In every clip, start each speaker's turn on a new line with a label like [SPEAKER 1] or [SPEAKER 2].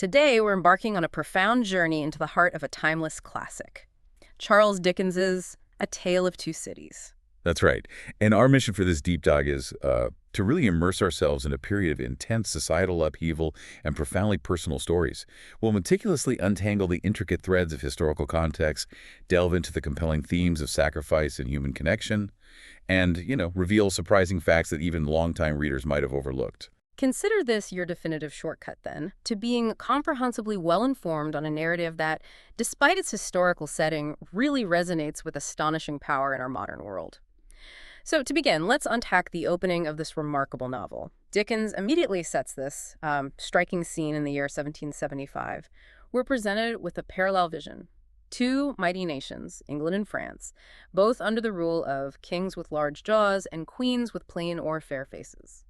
[SPEAKER 1] Today, we're embarking on a profound journey into the heart of a timeless classic, Charles Dickens's A Tale of Two Cities.
[SPEAKER 2] That's right. And our mission for this deep dive is to really immerse ourselves in a period of intense societal upheaval and profoundly personal stories. We'll meticulously untangle the intricate threads of historical context, delve into the compelling themes of sacrifice and human connection, and, reveal surprising facts that even longtime readers might have overlooked.
[SPEAKER 1] Consider this your definitive shortcut, then, to being comprehensively well-informed on a narrative that, despite its historical setting, really resonates with astonishing power in our modern world. So to begin, let's unpack the opening of this remarkable novel. Dickens immediately sets this striking scene in the year 1775. We're presented with a parallel vision. Two mighty nations, England and France, both under the rule of kings with large jaws and queens with plain or fair faces.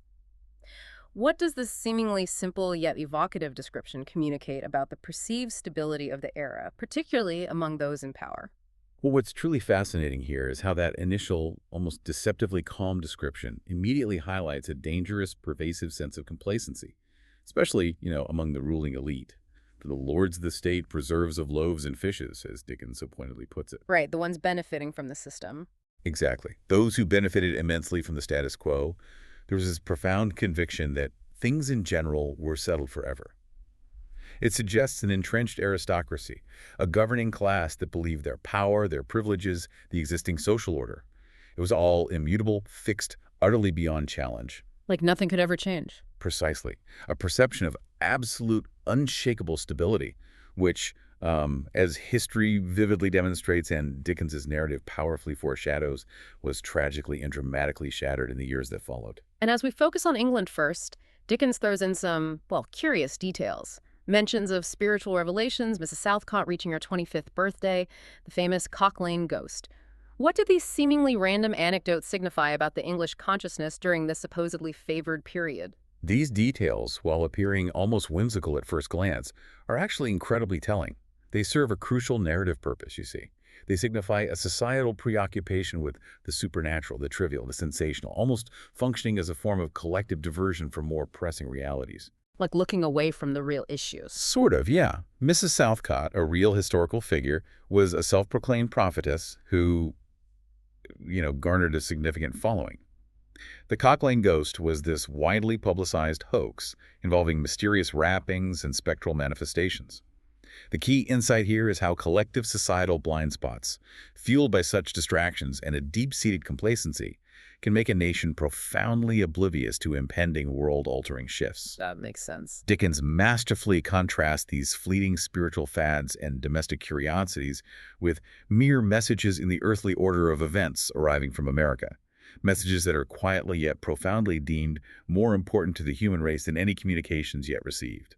[SPEAKER 1] What does this seemingly simple yet evocative description communicate about the perceived stability of the era, particularly among those in power?
[SPEAKER 2] Well, what's truly fascinating here is how that initial, almost deceptively calm description immediately highlights a dangerous, pervasive sense of complacency, especially, among the ruling elite. For the lords of the state, preserves of loaves and fishes, as Dickens so pointedly puts it.
[SPEAKER 1] Right, the ones benefiting from the system.
[SPEAKER 2] Exactly. Those who benefited immensely from the status quo, there was this profound conviction that things in general were settled forever. It suggests an entrenched aristocracy, a governing class that believed their power, their privileges, the existing social order. It was all immutable, fixed, utterly beyond challenge.
[SPEAKER 1] Like nothing could ever change.
[SPEAKER 2] Precisely. A perception of absolute, unshakable stability, which, as history vividly demonstrates and Dickens's narrative powerfully foreshadows, was tragically and dramatically shattered in the years that followed.
[SPEAKER 1] And as we focus on England first, Dickens throws in some, curious details. Mentions of spiritual revelations, Mrs. Southcott reaching her 25th birthday, the famous Cock Lane ghost. What do these seemingly random anecdotes signify about the English consciousness during this supposedly favored period?
[SPEAKER 2] These details, while appearing almost whimsical at first glance, are actually incredibly telling. They serve a crucial narrative purpose, you see. They signify a societal preoccupation with the supernatural, the trivial, the sensational, almost functioning as a form of collective diversion from more pressing realities.
[SPEAKER 1] Like looking away from the real issues.
[SPEAKER 2] Sort of, yeah. Mrs. Southcott, a real historical figure, was a self-proclaimed prophetess who, garnered a significant following. The Cock Lane ghost was this widely publicized hoax involving mysterious rappings and spectral manifestations. The key insight here is how collective societal blind spots, fueled by such distractions and a deep-seated complacency, can make a nation profoundly oblivious to impending world-altering shifts.
[SPEAKER 1] That makes sense.
[SPEAKER 2] Dickens masterfully contrasts these fleeting spiritual fads and domestic curiosities with mere messages in the earthly order of events arriving from America. Messages that are quietly yet profoundly deemed more important to the human race than any communications yet received.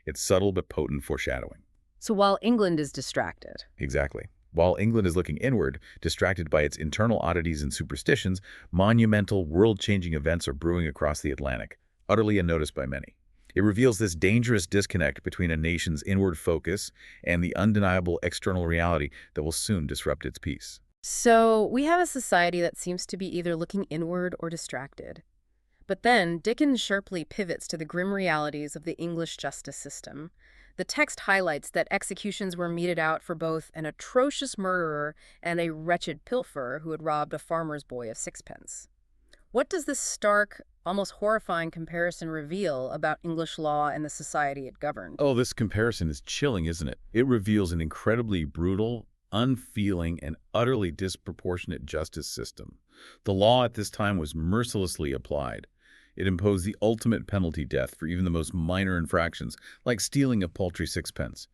[SPEAKER 2] It's subtle but potent foreshadowing.
[SPEAKER 1] So while England is distracted.
[SPEAKER 2] Exactly. While England is looking inward, distracted by its internal oddities and superstitions, monumental, world-changing events are brewing across the Atlantic, utterly unnoticed by many. It reveals this dangerous disconnect between a nation's inward focus and the undeniable external reality that will soon disrupt its peace.
[SPEAKER 1] So we have a society that seems to be either looking inward or distracted. But then Dickens sharply pivots to the grim realities of the English justice system. The text highlights that executions were meted out for both an atrocious murderer and a wretched pilferer who had robbed a farmer's boy of sixpence. What does this stark, almost horrifying comparison reveal about English law and the society it governed?
[SPEAKER 2] Oh, this comparison is chilling, isn't it? It reveals an incredibly brutal, unfeeling, and utterly disproportionate justice system. The law at this time was mercilessly applied. It imposed the ultimate penalty, death, for even the most minor infractions, like stealing a paltry sixpence,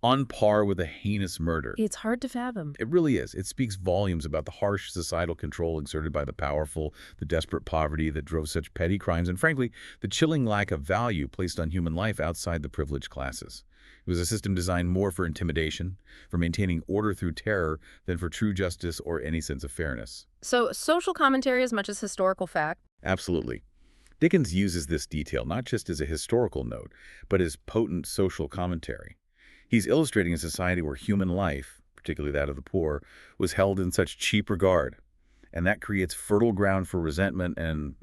[SPEAKER 2] on par with a heinous murder.
[SPEAKER 1] It's hard to fathom.
[SPEAKER 2] It really is. It speaks volumes about the harsh societal control exerted by the powerful, the desperate poverty that drove such petty crimes, and frankly, the chilling lack of value placed on human life outside the privileged classes. It was a system designed more for intimidation, for maintaining order through terror, than for true justice or any sense of fairness.
[SPEAKER 1] So social commentary as much as historical fact?
[SPEAKER 2] Absolutely. Dickens uses this detail not just as a historical note, but as potent social commentary. He's illustrating a society where human life, particularly that of the poor, was held in such cheap regard, and that creates fertile ground for resentment and,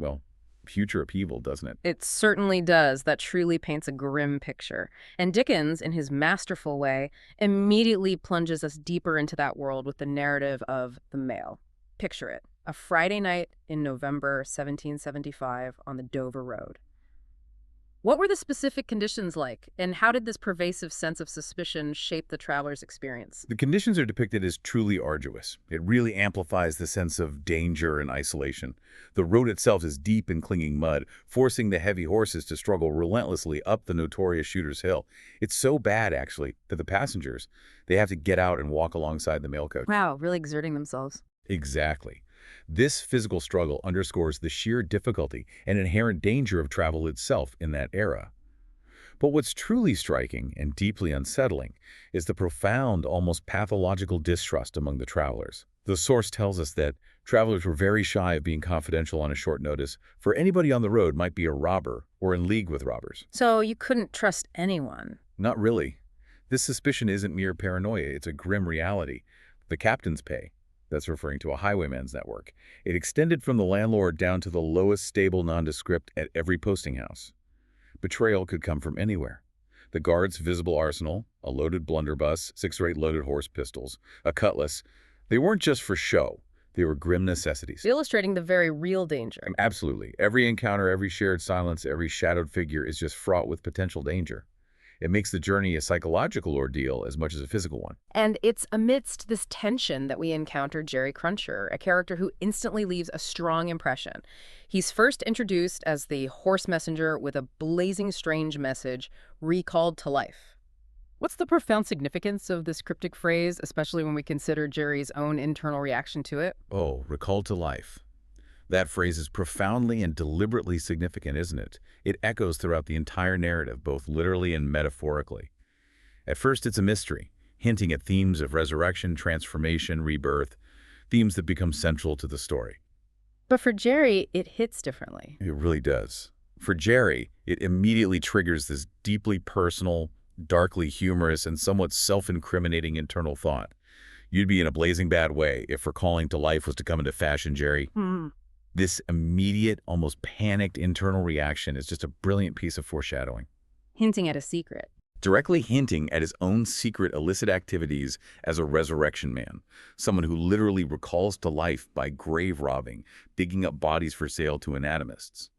[SPEAKER 2] future upheaval, doesn't it?
[SPEAKER 1] It certainly does. That truly paints a grim picture. And Dickens, in his masterful way, immediately plunges us deeper into that world with the narrative of the Mail. Picture it. A Friday night in November 1775 on the Dover Road. What were the specific conditions like, and how did this pervasive sense of suspicion shape the traveler's experience?
[SPEAKER 2] The conditions are depicted as truly arduous. It really amplifies the sense of danger and isolation. The road itself is deep in clinging mud, forcing the heavy horses to struggle relentlessly up the notorious Shooter's Hill. It's so bad, actually, that the passengers, they have to get out and walk alongside the mail coach.
[SPEAKER 1] Wow, really exerting themselves.
[SPEAKER 2] Exactly. This physical struggle underscores the sheer difficulty and inherent danger of travel itself in that era. But what's truly striking and deeply unsettling is the profound, almost pathological distrust among the travelers. The source tells us that travelers were very shy of being confidential on a short notice, for anybody on the road might be a robber or in league with robbers.
[SPEAKER 1] So you couldn't trust anyone.
[SPEAKER 2] Not really. This suspicion isn't mere paranoia, it's a grim reality. The captain's pay. That's referring to a highwayman's network. It extended from the landlord down to the lowest stable nondescript at every posting house. Betrayal could come from anywhere. The guard's visible arsenal, a loaded blunderbuss, 6 or 8 loaded horse pistols, a cutlass, they weren't just for show. They were grim necessities.
[SPEAKER 1] Illustrating the very real danger.
[SPEAKER 2] Absolutely. Every encounter, every shared silence, every shadowed figure is just fraught with potential danger. It makes the journey a psychological ordeal as much as a physical one.
[SPEAKER 1] And it's amidst this tension that we encounter Jerry Cruncher, a character who instantly leaves a strong impression. He's first introduced as the horse messenger with a blazing strange message, recalled to life. What's the profound significance of this cryptic phrase, especially when we consider Jerry's own internal reaction to it?
[SPEAKER 2] Oh, recalled to life. That phrase is profoundly and deliberately significant, isn't it? It echoes throughout the entire narrative, both literally and metaphorically. At first, it's a mystery, hinting at themes of resurrection, transformation, rebirth, themes that become central to the story.
[SPEAKER 1] But for Jerry, it hits differently.
[SPEAKER 2] It really does. For Jerry, it immediately triggers this deeply personal, darkly humorous, and somewhat self-incriminating internal thought. You'd be in a blazing bad way if recalling to life was to come into fashion, Jerry. This immediate, almost panicked internal reaction is just a brilliant piece of foreshadowing.
[SPEAKER 1] Hinting at a secret.
[SPEAKER 2] Directly hinting at his own secret illicit activities as a resurrection man, someone who literally recalls to life by grave robbing, digging up bodies for sale to anatomists.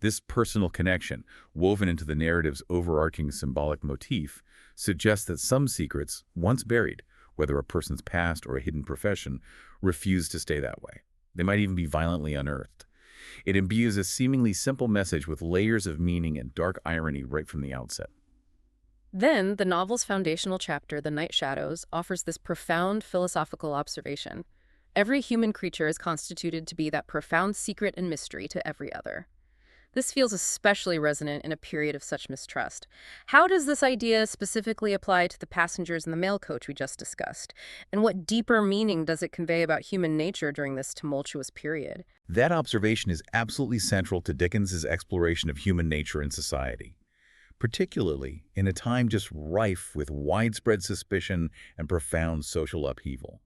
[SPEAKER 2] This personal connection, woven into the narrative's overarching symbolic motif, suggests that some secrets, once buried, whether a person's past or a hidden profession, refuse to stay that way. They might even be violently unearthed. It imbues a seemingly simple message with layers of meaning and dark irony right from the outset.
[SPEAKER 1] Then, the novel's foundational chapter, The Night Shadows, offers this profound philosophical observation. Every human creature is constituted to be that profound secret and mystery to every other. This feels especially resonant in a period of such mistrust. How does this idea specifically apply to the passengers in the mail coach we just discussed? And what deeper meaning does it convey about human nature during this tumultuous period?
[SPEAKER 2] That observation is absolutely central to Dickens's exploration of human nature and society, particularly in a time just rife with widespread suspicion and profound social upheaval.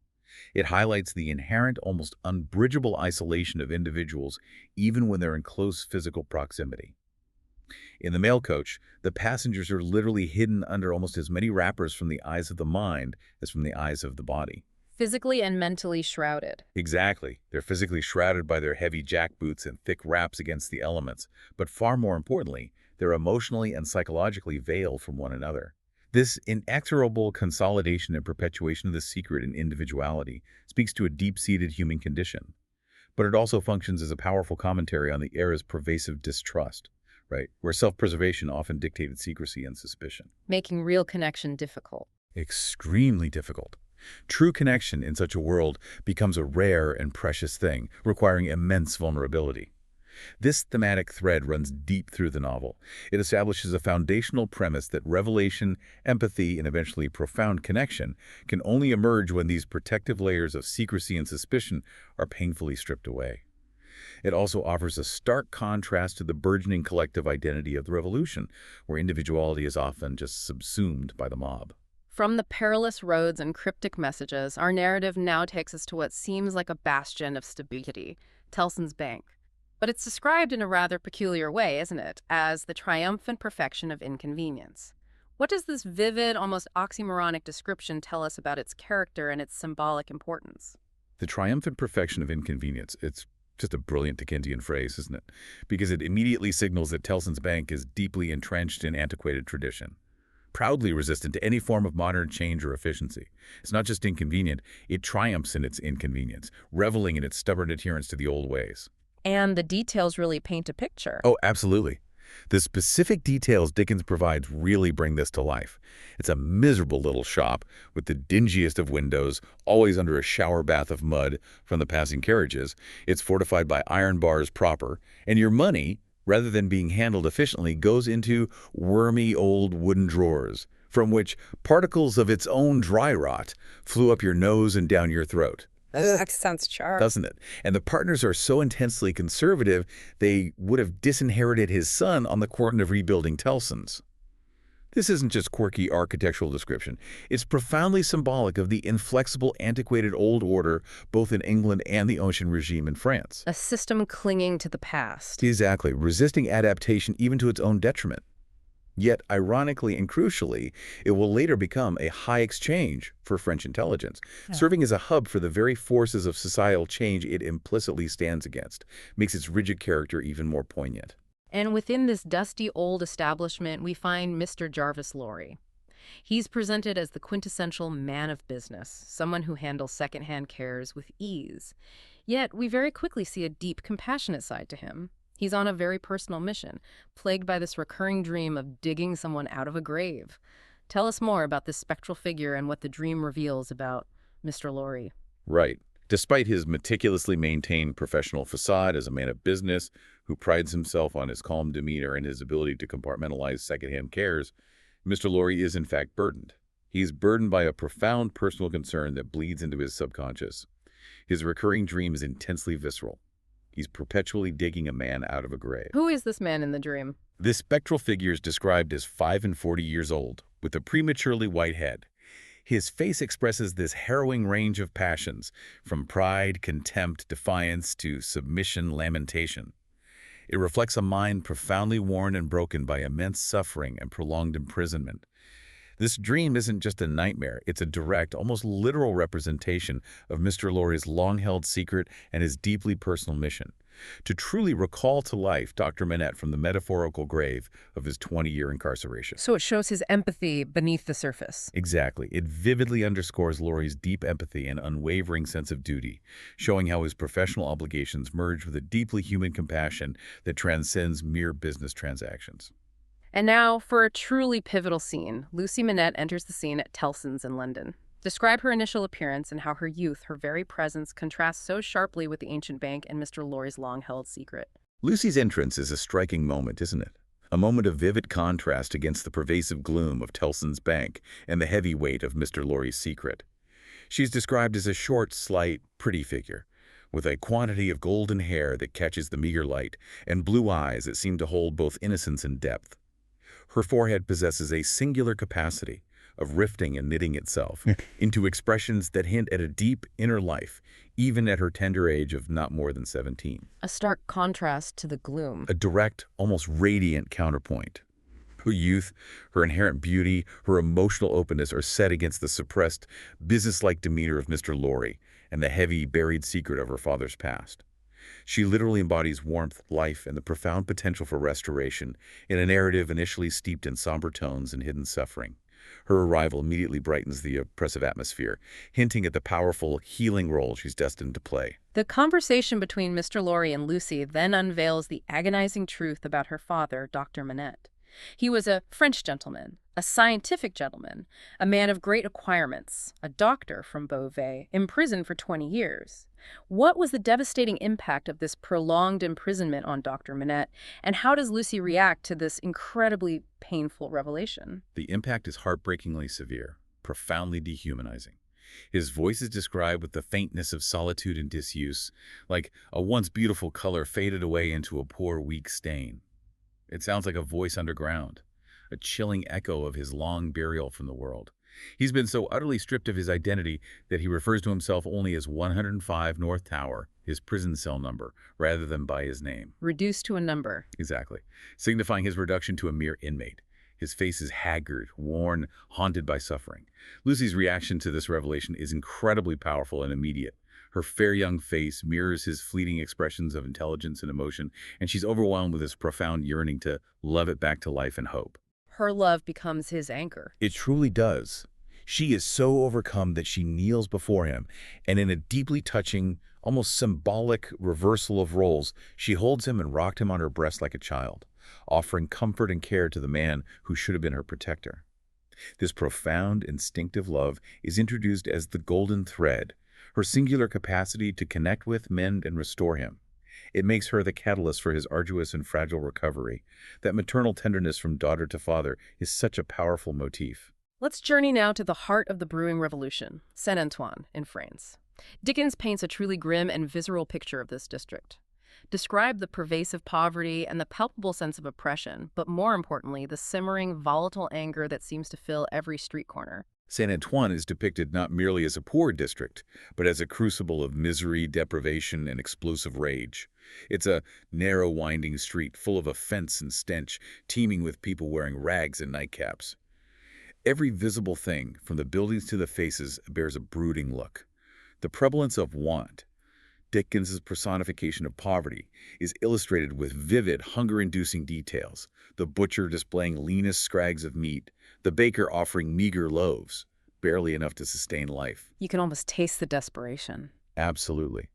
[SPEAKER 2] It highlights the inherent, almost unbridgeable isolation of individuals even when they're in close physical proximity. In the mail coach, the passengers are literally hidden under almost as many wrappers from the eyes of the mind as from the eyes of the body.
[SPEAKER 1] Physically and mentally shrouded.
[SPEAKER 2] Exactly. They're physically shrouded by their heavy jackboots and thick wraps against the elements, but far more importantly, they're emotionally and psychologically veiled from one another. This inexorable consolidation and perpetuation of the secret and individuality speaks to a deep-seated human condition. But it also functions as a powerful commentary on the era's pervasive distrust, right? Where self-preservation often dictated secrecy and suspicion.
[SPEAKER 1] Making real connection difficult.
[SPEAKER 2] Extremely difficult. True connection in such a world becomes a rare and precious thing, requiring immense vulnerability. This thematic thread runs deep through the novel. It establishes a foundational premise that revelation, empathy, and eventually profound connection can only emerge when these protective layers of secrecy and suspicion are painfully stripped away. It also offers a stark contrast to the burgeoning collective identity of the revolution, where individuality is often just subsumed by the mob.
[SPEAKER 1] From the perilous roads and cryptic messages, our narrative now takes us to what seems like a bastion of stability, Tellson's Bank. But it's described in a rather peculiar way, isn't it? As the triumphant perfection of inconvenience. What does this vivid, almost oxymoronic description tell us about its character and its symbolic importance?
[SPEAKER 2] The triumphant perfection of inconvenience. It's just a brilliant Dickensian phrase, isn't it? Because it immediately signals that Tellson's Bank is deeply entrenched in antiquated tradition, proudly resistant to any form of modern change or efficiency. It's not just inconvenient, it triumphs in its inconvenience, reveling in its stubborn adherence to the old ways.
[SPEAKER 1] And the details really paint a picture.
[SPEAKER 2] Oh, absolutely. The specific details Dickens provides really bring this to life. It's a miserable little shop with the dingiest of windows, always under a shower bath of mud from the passing carriages. It's fortified by iron bars proper, and your money, rather than being handled efficiently, goes into wormy old wooden drawers, from which particles of its own dry rot flew up your nose and down your throat.
[SPEAKER 3] That sounds sharp.
[SPEAKER 2] Doesn't it? And the partners are so intensely conservative, they would have disinherited his son on the quarter of rebuilding Tellson's. This isn't just quirky architectural description. It's profoundly symbolic of the inflexible, antiquated old order both in England and the Ancien regime in France.
[SPEAKER 1] A system clinging to the past.
[SPEAKER 2] Exactly, resisting adaptation even to its own detriment. Yet, ironically and crucially, it will later become a high exchange for French intelligence, serving as a hub for the very forces of societal change it implicitly stands against, makes its rigid character even more poignant.
[SPEAKER 1] And within this dusty old establishment, we find Mr. Jarvis Lorry. He's presented as the quintessential man of business, someone who handles secondhand cares with ease. Yet, we very quickly see a deep, compassionate side to him. He's on a very personal mission, plagued by this recurring dream of digging someone out of a grave. Tell us more about this spectral figure and what the dream reveals about Mr. Lorry.
[SPEAKER 2] Right. Despite his meticulously maintained professional facade as a man of business who prides himself on his calm demeanor and his ability to compartmentalize secondhand cares, Mr. Lorry is in fact burdened. He's burdened by a profound personal concern that bleeds into his subconscious. His recurring dream is intensely visceral. He's perpetually digging a man out of a grave.
[SPEAKER 1] Who is this man in the dream?
[SPEAKER 2] This spectral figure is described as 45 years old, with a prematurely white head. His face expresses this harrowing range of passions, from pride, contempt, defiance, to submission, lamentation. It reflects a mind profoundly worn and broken by immense suffering and prolonged imprisonment. This dream isn't just a nightmare, it's a direct, almost literal representation of Mr. Lorry's long-held secret and his deeply personal mission, to truly recall to life Dr. Manette from the metaphorical grave of his 20-year incarceration.
[SPEAKER 1] So it shows his empathy beneath the surface.
[SPEAKER 2] Exactly. It vividly underscores Lorry's deep empathy and unwavering sense of duty, showing how his professional obligations merge with a deeply human compassion that transcends mere business transactions.
[SPEAKER 1] And now, for a truly pivotal scene, Lucy Manette enters the scene at Tellson's in London. Describe her initial appearance and how her youth, her very presence, contrasts so sharply with the ancient bank and Mr. Lorry's long-held secret.
[SPEAKER 2] Lucy's entrance is a striking moment, isn't it? A moment of vivid contrast against the pervasive gloom of Tellson's Bank and the heavy weight of Mr. Lorry's secret. She's described as a short, slight, pretty figure, with a quantity of golden hair that catches the meager light and blue eyes that seem to hold both innocence and depth. Her forehead possesses a singular capacity of rifting and knitting itself into expressions that hint at a deep inner life, even at her tender age of not more than 17.
[SPEAKER 1] A stark contrast to the gloom.
[SPEAKER 2] A direct, almost radiant counterpoint. Her youth, her inherent beauty, her emotional openness are set against the suppressed, businesslike demeanor of Mr. Lorry and the heavy, buried secret of her father's past. She literally embodies warmth, life, and the profound potential for restoration in a narrative initially steeped in somber tones and hidden suffering. Her arrival immediately brightens the oppressive atmosphere, hinting at the powerful, healing role she's destined to play.
[SPEAKER 1] The conversation between Mr. Lorry and Lucy then unveils the agonizing truth about her father, Dr. Manette. He was a French gentleman, a scientific gentleman, a man of great acquirements, a doctor from Beauvais, imprisoned for 20 years. What was the devastating impact of this prolonged imprisonment on Dr. Manette, and how does Lucy react to this incredibly painful revelation?
[SPEAKER 2] The impact is heartbreakingly severe, profoundly dehumanizing. His voice is described with the faintness of solitude and disuse, like a once beautiful color faded away into a poor, weak stain. It sounds like a voice underground, a chilling echo of his long burial from the world. He's been so utterly stripped of his identity that he refers to himself only as 105 North Tower, his prison cell number, rather than by his name.
[SPEAKER 1] Reduced to a number.
[SPEAKER 2] Exactly. Signifying his reduction to a mere inmate. His face is haggard, worn, haunted by suffering. Lucy's reaction to this revelation is incredibly powerful and immediate. Her fair young face mirrors his fleeting expressions of intelligence and emotion, and she's overwhelmed with this profound yearning to love it back to life and hope.
[SPEAKER 1] Her love becomes his anchor.
[SPEAKER 3] It truly does. She is so overcome that she kneels before him, and in a deeply touching, almost symbolic reversal of roles, she holds him and rocked him on her breast like a child, offering comfort and care to the man who should have been her protector. This profound, instinctive love is introduced as the golden thread, her singular capacity to connect with, mend, and restore him. It makes her the catalyst for his arduous and fragile recovery. That maternal tenderness from daughter to father is such a powerful motif.
[SPEAKER 1] Let's journey now to the heart of the brewing revolution, Saint-Antoine in France. Dickens paints a truly grim and visceral picture of this district. Describe the pervasive poverty and the palpable sense of oppression, but more importantly, the simmering, volatile anger that seems to fill every street corner.
[SPEAKER 2] Saint-Antoine is depicted not merely as a poor district, but as a crucible of misery, deprivation, and explosive rage. It's a narrow, winding street full of offense and stench, teeming with people wearing rags and nightcaps. Every visible thing, from the buildings to the faces, bears a brooding look. The prevalence of want, Dickens's personification of poverty, is illustrated with vivid, hunger-inducing details. The butcher displaying leanest scrags of meat, the baker offering meager loaves, barely enough to sustain life.
[SPEAKER 1] You can almost taste the desperation.
[SPEAKER 2] Absolutely.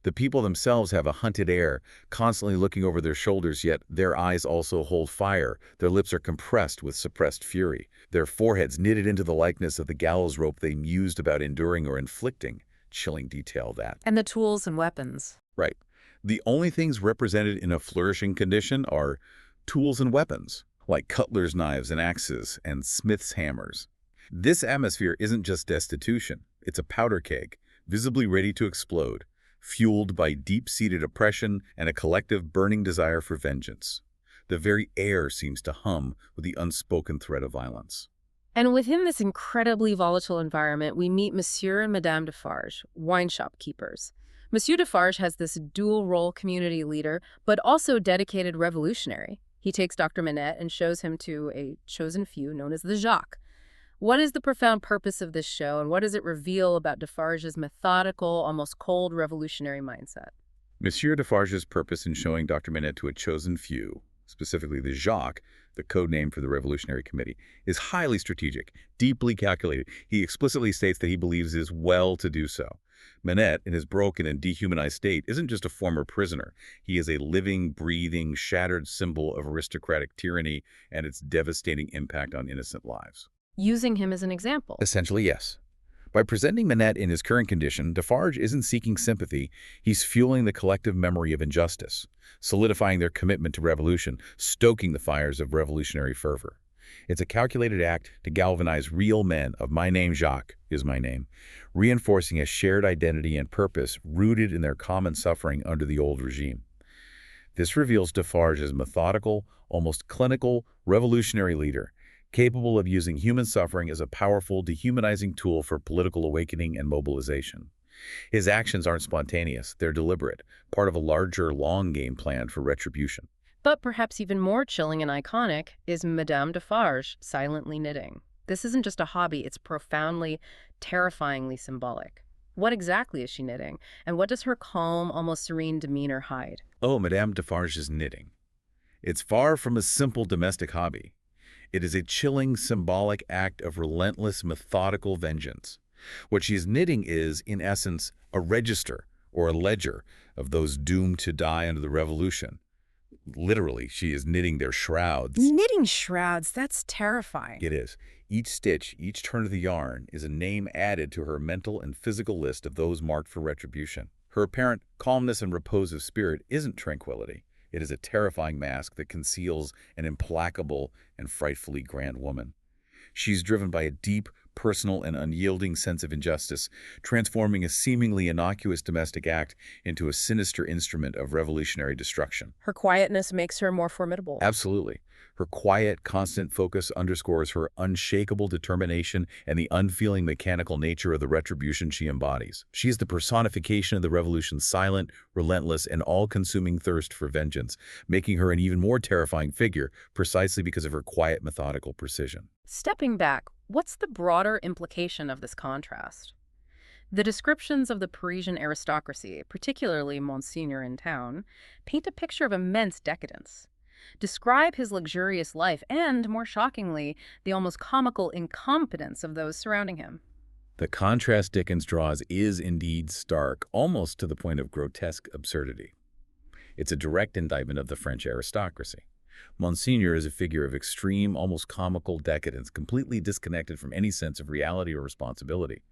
[SPEAKER 2] The people themselves have a hunted air, constantly looking over their shoulders, yet their eyes also hold fire. Their lips are compressed with suppressed fury, their foreheads knitted into the likeness of the gallows rope they mused about enduring or inflicting. Chilling detail, that.
[SPEAKER 1] And the tools and weapons.
[SPEAKER 2] Right. The only things represented in a flourishing condition are tools and weapons, like cutler's knives and axes and smith's hammers. This atmosphere isn't just destitution. It's a powder keg, visibly ready to explode, fueled by deep-seated oppression and a collective burning desire for vengeance. The very air seems to hum with the unspoken threat of violence.
[SPEAKER 1] And within this incredibly volatile environment, we meet Monsieur and Madame Defarge, wine shop keepers. Monsieur Defarge has this dual-role community leader, but also dedicated revolutionary. He takes Dr. Manette and shows him to a chosen few known as the Jacques. What is the profound purpose of this show, and what does it reveal about Defarge's methodical, almost cold revolutionary mindset?
[SPEAKER 2] Monsieur Defarge's purpose in showing Dr. Manette to a chosen few, specifically the Jacques, the code name for the Revolutionary Committee, is highly strategic, deeply calculated. He explicitly states that he believes it is well to do so. Manette, in his broken and dehumanized state, isn't just a former prisoner. He is a living, breathing, shattered symbol of aristocratic tyranny and its devastating impact on innocent lives.
[SPEAKER 1] Using him as an example.
[SPEAKER 2] Essentially, yes. By presenting Manette in his current condition, Defarge isn't seeking sympathy. He's fueling the collective memory of injustice, solidifying their commitment to revolution, stoking the fires of revolutionary fervor. It's a calculated act to galvanize real men of "my name Jacques is my name," reinforcing a shared identity and purpose rooted in their common suffering under the old regime. This reveals Defarge as methodical, almost clinical, revolutionary leader, capable of using human suffering as a powerful, dehumanizing tool for political awakening and mobilization. His actions aren't spontaneous, they're deliberate, part of a larger, long-game plan for retribution.
[SPEAKER 1] But perhaps even more chilling and iconic is Madame Defarge silently knitting. This isn't just a hobby, it's profoundly, terrifyingly symbolic. What exactly is she knitting, and what does her calm, almost serene demeanor hide?
[SPEAKER 2] Oh, Madame Defarge's knitting. It's far from a simple domestic hobby. It is a chilling, symbolic act of relentless, methodical vengeance. What she is knitting is, in essence, a register or a ledger of those doomed to die under the revolution. Literally, she is knitting their shrouds.
[SPEAKER 1] Knitting shrouds, that's terrifying.
[SPEAKER 2] It is. Each stitch, each turn of the yarn, is a name added to her mental and physical list of those marked for retribution. Her apparent calmness and repose of spirit isn't tranquility. It is a terrifying mask that conceals an implacable and frightfully grand woman. She's driven by a deep,
[SPEAKER 3] personal and unyielding sense of injustice, transforming a seemingly innocuous domestic act into a sinister instrument of revolutionary destruction.
[SPEAKER 1] Her quietness makes her more formidable.
[SPEAKER 3] Absolutely. Her quiet, constant focus underscores her unshakable determination and the unfeeling mechanical nature of the retribution she embodies. She is the personification of the revolution's silent, relentless, and all-consuming thirst for vengeance, making her an even more terrifying figure precisely because of her quiet, methodical precision.
[SPEAKER 1] Stepping back, what's the broader implication of this contrast? The descriptions of the Parisian aristocracy, particularly Monsieur in town, paint a picture of immense decadence. Describe his luxurious life and, more shockingly, the almost comical incompetence of those surrounding him.
[SPEAKER 3] The contrast Dickens draws is indeed stark, almost to the point of grotesque absurdity. It's a direct indictment of the French aristocracy. Monseigneur is a figure of extreme, almost comical decadence, completely disconnected from any sense of reality or responsibility.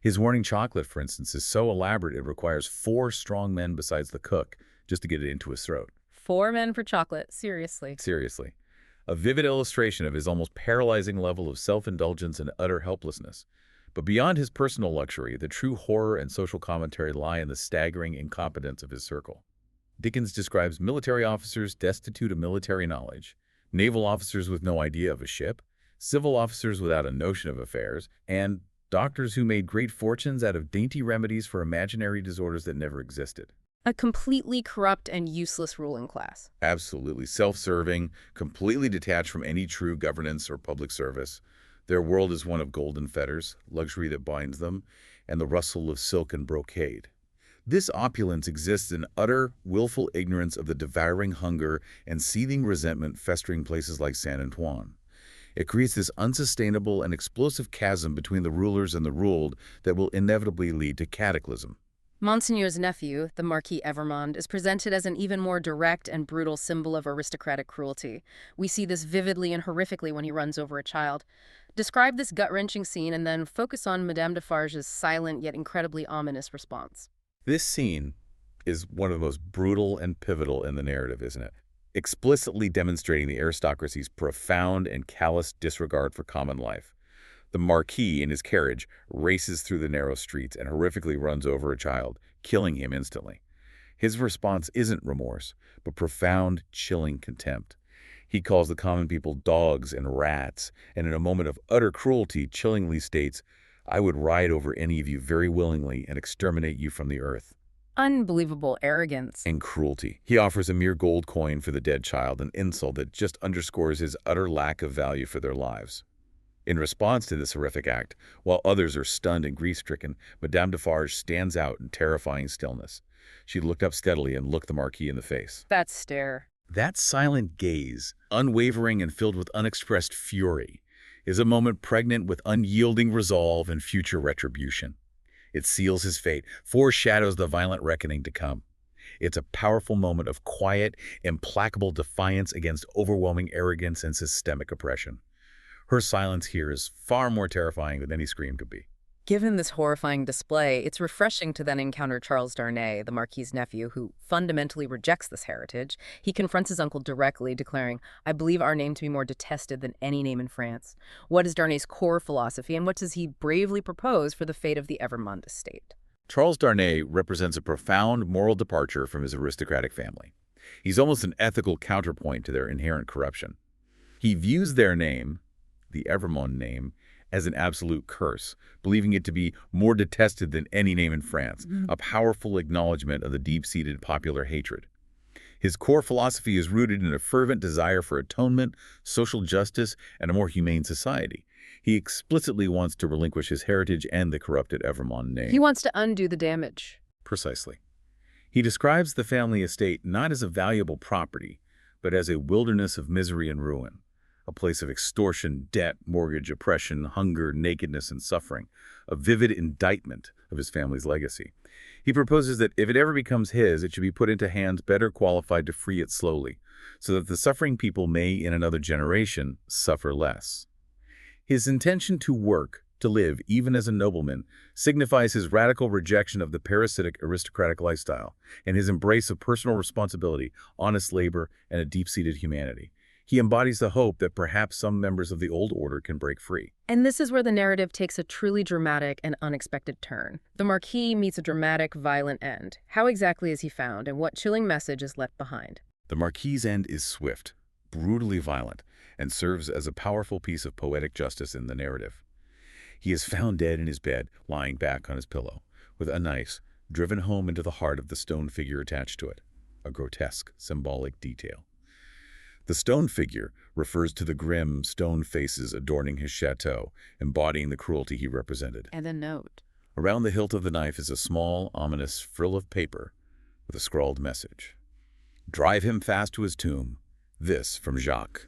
[SPEAKER 3] His morning chocolate, for instance, is so elaborate it requires 4 strong men besides the cook just to get it into his throat.
[SPEAKER 1] 4 men for chocolate, seriously.
[SPEAKER 3] Seriously. A vivid illustration of his almost paralyzing level of self-indulgence and utter helplessness. But beyond his personal luxury, the true horror and social commentary lie in the staggering incompetence of his circle. Dickens describes military officers destitute of military knowledge, naval officers with no idea of a ship, civil officers without a notion of affairs, and doctors who made great fortunes out of dainty remedies for imaginary disorders that never existed.
[SPEAKER 1] A completely corrupt and useless ruling class.
[SPEAKER 3] Absolutely self-serving, completely detached from any true governance or public service. Their world is one of golden fetters, luxury that binds them, and the rustle of silk and brocade. This opulence exists in utter, willful ignorance of the devouring hunger and seething resentment festering places like Saint Antoine. It creates this unsustainable and explosive chasm between the rulers and the ruled that will inevitably lead to cataclysm.
[SPEAKER 1] Monseigneur's nephew, the Marquis Evermond, is presented as an even more direct and brutal symbol of aristocratic cruelty. We see this vividly and horrifically when he runs over a child. Describe this gut-wrenching scene and then focus on Madame Defarge's silent yet incredibly ominous response.
[SPEAKER 3] This scene is one of the most brutal and pivotal in the narrative, isn't it? Explicitly demonstrating the aristocracy's profound and callous disregard for common life. The Marquis, in his carriage, races through the narrow streets and horrifically runs over a child, killing him instantly. His response isn't remorse, but profound, chilling contempt. He calls the common people dogs and rats, and in a moment of utter cruelty, chillingly states, "I would ride over any of you very willingly and exterminate you from the earth."
[SPEAKER 1] Unbelievable arrogance.
[SPEAKER 3] And cruelty. He offers a mere gold coin for the dead child, an insult that just underscores his utter lack of value for their lives. In response to this horrific act, while others are stunned and grief-stricken, Madame Defarge stands out in terrifying stillness. She looked up steadily and looked the Marquis in the face.
[SPEAKER 1] That stare.
[SPEAKER 3] That silent gaze, unwavering and filled with unexpressed fury, is a moment pregnant with unyielding resolve and future retribution. It seals his fate, foreshadows the violent reckoning to come. It's a powerful moment of quiet, implacable defiance against overwhelming arrogance and systemic oppression. Her silence here is far more terrifying than any scream could be.
[SPEAKER 1] Given this horrifying display, it's refreshing to then encounter Charles Darnay, the Marquis's nephew, who fundamentally rejects this heritage. He confronts his uncle directly, declaring, "I believe our name to be more detested than any name in France." What is Darnay's core philosophy, and what does he bravely propose for the fate of the Evermond estate?
[SPEAKER 3] Charles Darnay represents a profound moral departure from his aristocratic family. He's almost an ethical counterpoint to their inherent corruption. He views their name, the Evermond name, as an absolute curse, believing it to be more detested than any name in France, a powerful acknowledgement of the deep-seated popular hatred. His core philosophy is rooted in a fervent desire for atonement, social justice, and a more humane society. He explicitly wants to relinquish his heritage and the corrupted Evermond name.
[SPEAKER 1] He wants to undo the damage.
[SPEAKER 3] Precisely. He describes the family estate not as a valuable property, but as a wilderness of misery and ruin. A place of extortion, debt, mortgage, oppression, hunger, nakedness, and suffering, a vivid indictment of his family's legacy. He proposes that if it ever becomes his, it should be put into hands better qualified to free it slowly, so that the suffering people may, in another generation, suffer less. His intention to work, to live, even as a nobleman, signifies his radical rejection of the parasitic aristocratic lifestyle and his embrace of personal responsibility, honest labor, and a deep-seated humanity. He embodies the hope that perhaps some members of the old order can break free.
[SPEAKER 1] And this is where the narrative takes a truly dramatic and unexpected turn. The Marquis meets a dramatic, violent end. How exactly is he found, and what chilling message is left behind?
[SPEAKER 3] The Marquis's end is swift, brutally violent, and serves as a powerful piece of poetic justice in the narrative. He is found dead in his bed, lying back on his pillow, with a knife driven home into the heart of the stone figure attached to it, a grotesque, symbolic detail. The stone figure refers to the grim stone faces adorning his chateau, embodying the cruelty he represented.
[SPEAKER 1] And a note.
[SPEAKER 3] Around the hilt of the knife is a small, ominous frill of paper with a scrawled message. "Drive him fast to his tomb. This from Jacques."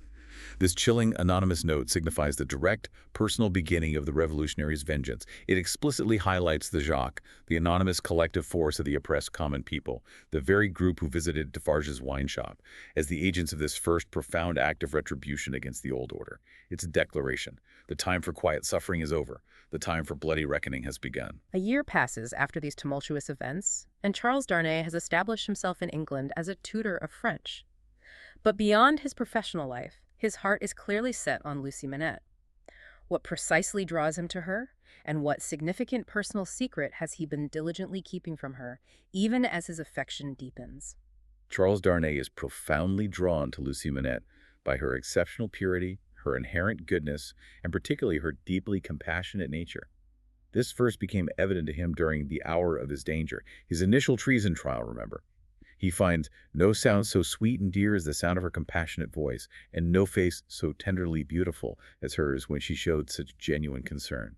[SPEAKER 3] This chilling, anonymous note signifies the direct, personal beginning of the revolutionaries' vengeance. It explicitly highlights the Jacques, the anonymous collective force of the oppressed common people, the very group who visited Defarge's wine shop, as the agents of this first profound act of retribution against the old order. It's a declaration. The time for quiet suffering is over. The time for bloody reckoning has begun.
[SPEAKER 1] A year passes after these tumultuous events, and Charles Darnay has established himself in England as a tutor of French. But beyond his professional life, his heart is clearly set on Lucy Manette. What precisely draws him to her, and what significant personal secret has he been diligently keeping from her, even as his affection deepens?
[SPEAKER 3] Charles Darnay is profoundly drawn to Lucy Manette by her exceptional purity, her inherent goodness, and particularly her deeply compassionate nature. This first became evident to him during the hour of his danger, his initial treason trial, remember. He finds no sound so sweet and dear as the sound of her compassionate voice, and no face so tenderly beautiful as hers when she showed such genuine concern.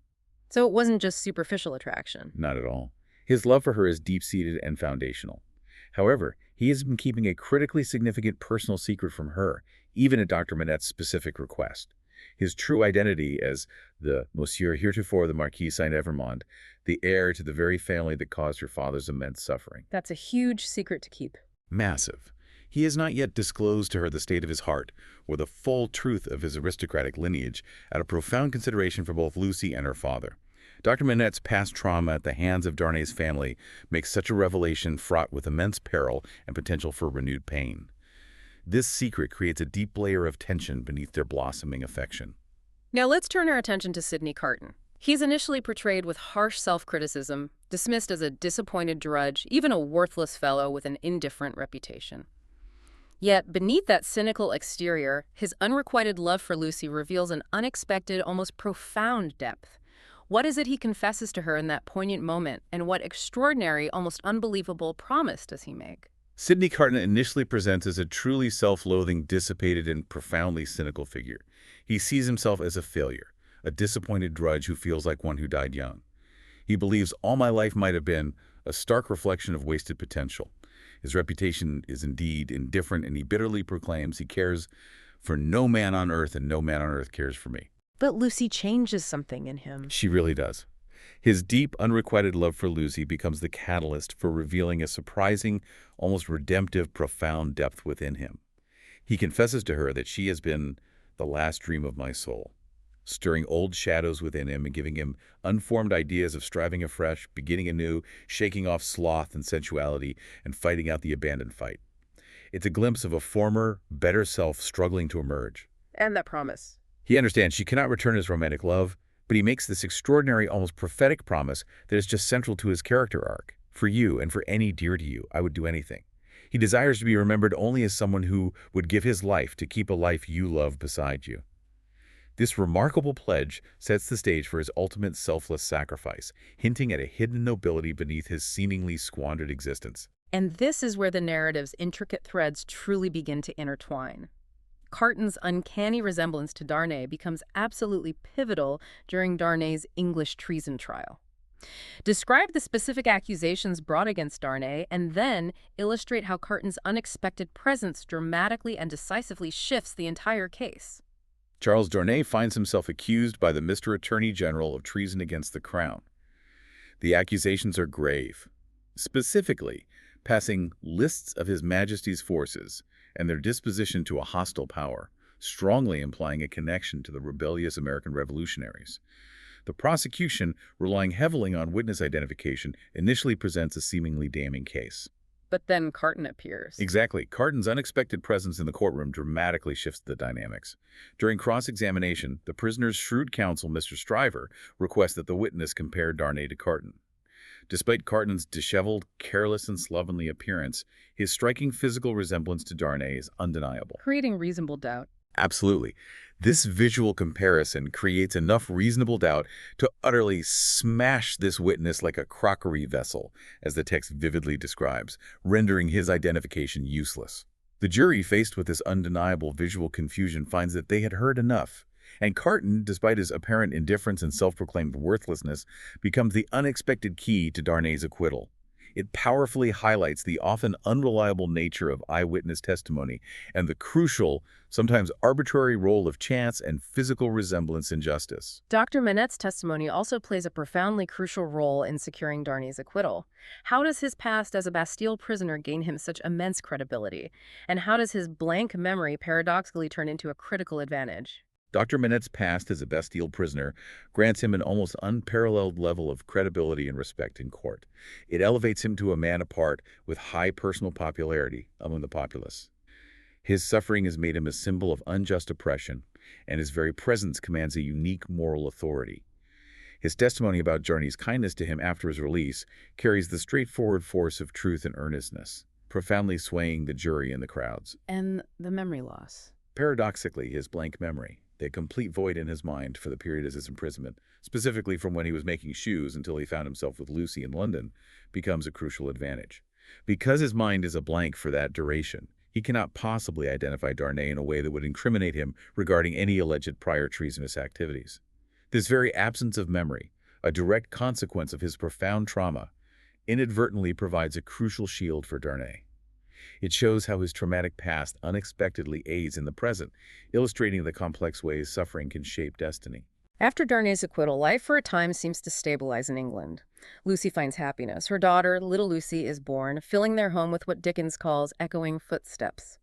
[SPEAKER 1] So it wasn't just superficial attraction.
[SPEAKER 3] Not at all. His love for her is deep-seated and foundational. However, he has been keeping a critically significant personal secret from her, even at Dr. Manette's specific request. His true identity as the Monsieur heretofore the Marquis Saint-Evremond, the heir to the very family that caused her father's immense suffering.
[SPEAKER 1] That's a huge secret to keep.
[SPEAKER 3] Massive. He has not yet disclosed to her the state of his heart, or the full truth of his aristocratic lineage, out of profound consideration for both Lucy and her father. Dr. Manette's past trauma at the hands of Darnay's family makes such a revelation fraught with immense peril and potential for renewed pain. This secret creates a deep layer of tension beneath their blossoming affection.
[SPEAKER 1] Now let's turn our attention to Sidney Carton. He's initially portrayed with harsh self-criticism, dismissed as a disappointed drudge, even a worthless fellow with an indifferent reputation. Yet, beneath that cynical exterior, his unrequited love for Lucy reveals an unexpected, almost profound depth. What is it he confesses to her in that poignant moment, and what extraordinary, almost unbelievable promise does he make?
[SPEAKER 3] Sidney Carton initially presents as a truly self-loathing, dissipated, and profoundly cynical figure. He sees himself as a failure, a disappointed drudge who feels like one who died young. He believes all my life might have been a stark reflection of wasted potential. His reputation is indeed indifferent, and he bitterly proclaims he cares for no man on earth, and no man on earth cares for me.
[SPEAKER 1] But Lucy changes something in him.
[SPEAKER 3] She really does. His deep, unrequited love for Lucy becomes the catalyst for revealing a surprising, almost redemptive, profound depth within him. He confesses to her that she has been the last dream of my soul, stirring old shadows within him and giving him unformed ideas of striving afresh, beginning anew, shaking off sloth and sensuality, and fighting out the abandoned fight. It's a glimpse of a former, better self struggling to emerge.
[SPEAKER 1] And that promise.
[SPEAKER 3] He understands she cannot return his romantic love, but he makes this extraordinary, almost prophetic promise that is just central to his character arc. For you and for any dear to you, I would do anything. He desires to be remembered only as someone who would give his life to keep a life you love beside you. This remarkable pledge sets the stage for his ultimate selfless sacrifice, hinting at a hidden nobility beneath his seemingly squandered existence.
[SPEAKER 1] And this is where the narrative's intricate threads truly begin to intertwine. Carton's uncanny resemblance to Darnay becomes absolutely pivotal during Darnay's English treason trial. Describe the specific accusations brought against Darnay, and then illustrate how Carton's unexpected presence dramatically and decisively shifts the entire case.
[SPEAKER 3] Charles Darnay finds himself accused by the Mr. Attorney General of treason against the Crown. The accusations are grave, specifically passing lists of His Majesty's forces and their disposition to a hostile power, strongly implying a connection to the rebellious American revolutionaries. The prosecution, relying heavily on witness identification, initially presents a seemingly damning case.
[SPEAKER 1] But then Carton appears.
[SPEAKER 2] Exactly. Carton's unexpected presence in the courtroom dramatically shifts the dynamics. During cross-examination, the prisoner's shrewd counsel, Mr. Stryver, requests that the witness compare Darnay to Carton. Despite Carton's disheveled, careless, and slovenly appearance, his striking physical resemblance to Darnay is undeniable.
[SPEAKER 1] Creating reasonable doubt.
[SPEAKER 2] Absolutely. This visual comparison creates enough reasonable doubt to utterly smash this witness like a crockery vessel, as the text vividly describes, rendering his identification useless. The jury, faced with this undeniable visual confusion, finds that they had heard enough. And Carton, despite his apparent indifference and self-proclaimed worthlessness, becomes the unexpected key to Darnay's acquittal. It powerfully highlights the often unreliable nature of eyewitness testimony and the crucial, sometimes arbitrary role of chance and physical resemblance in justice.
[SPEAKER 1] Dr. Manette's testimony also plays a profoundly crucial role in securing Darnay's acquittal. How does his past as a Bastille prisoner gain him such immense credibility? And how does his blank memory paradoxically turn into a critical advantage?
[SPEAKER 2] Dr. Manette's past as a Bastille prisoner grants him an almost unparalleled level of credibility and respect in court. It elevates him to a man apart with high personal popularity among the populace. His suffering has made him a symbol of unjust oppression, and his very presence commands a unique moral authority. His testimony about Darnay's kindness to him after his release carries the straightforward force of truth and earnestness, profoundly swaying the jury and the crowds.
[SPEAKER 1] And the memory loss.
[SPEAKER 2] Paradoxically, his blank memory, the complete void in his mind for the period of his imprisonment, specifically from when he was making shoes until he found himself with Lucy in London, becomes a crucial advantage. Because his mind is a blank for that duration, he cannot possibly identify Darnay in a way that would incriminate him regarding any alleged prior treasonous activities. This very absence of memory, a direct consequence of his profound trauma, inadvertently provides a crucial shield for Darnay. It shows how his traumatic past unexpectedly aids in the present, illustrating the complex ways suffering can shape destiny.
[SPEAKER 1] After Darnay's acquittal, life for a time seems to stabilize in England. Lucy finds happiness. Her daughter, little Lucy, is born, filling their home with what Dickens calls echoing footsteps.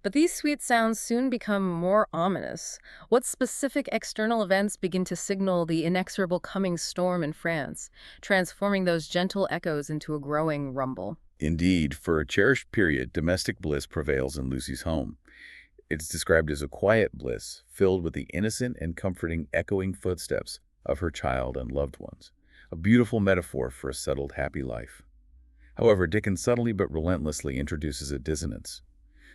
[SPEAKER 1] But these sweet sounds soon become more ominous. What specific external events begin to signal the inexorable coming storm in France, transforming those gentle echoes into a growing rumble?
[SPEAKER 2] Indeed, for a cherished period, domestic bliss prevails in Lucy's home. It's described as a quiet bliss, filled with the innocent and comforting echoing footsteps of her child and loved ones, a beautiful metaphor for a settled, happy life. However, Dickens subtly but relentlessly introduces a dissonance.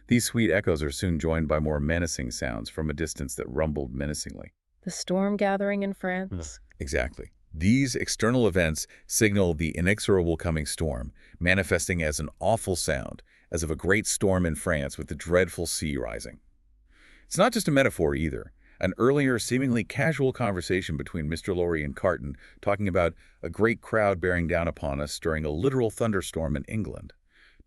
[SPEAKER 2] These sweet echoes are soon joined by more menacing sounds from a distance that rumbled menacingly.
[SPEAKER 1] The storm gathering in France?
[SPEAKER 2] Exactly. These external events signal the inexorable coming storm, manifesting as an awful sound, as of a great storm in France with the dreadful sea rising. It's not just a metaphor either. An earlier, seemingly casual conversation between Mr. Lorry and Carton talking about a great crowd bearing down upon us during a literal thunderstorm in England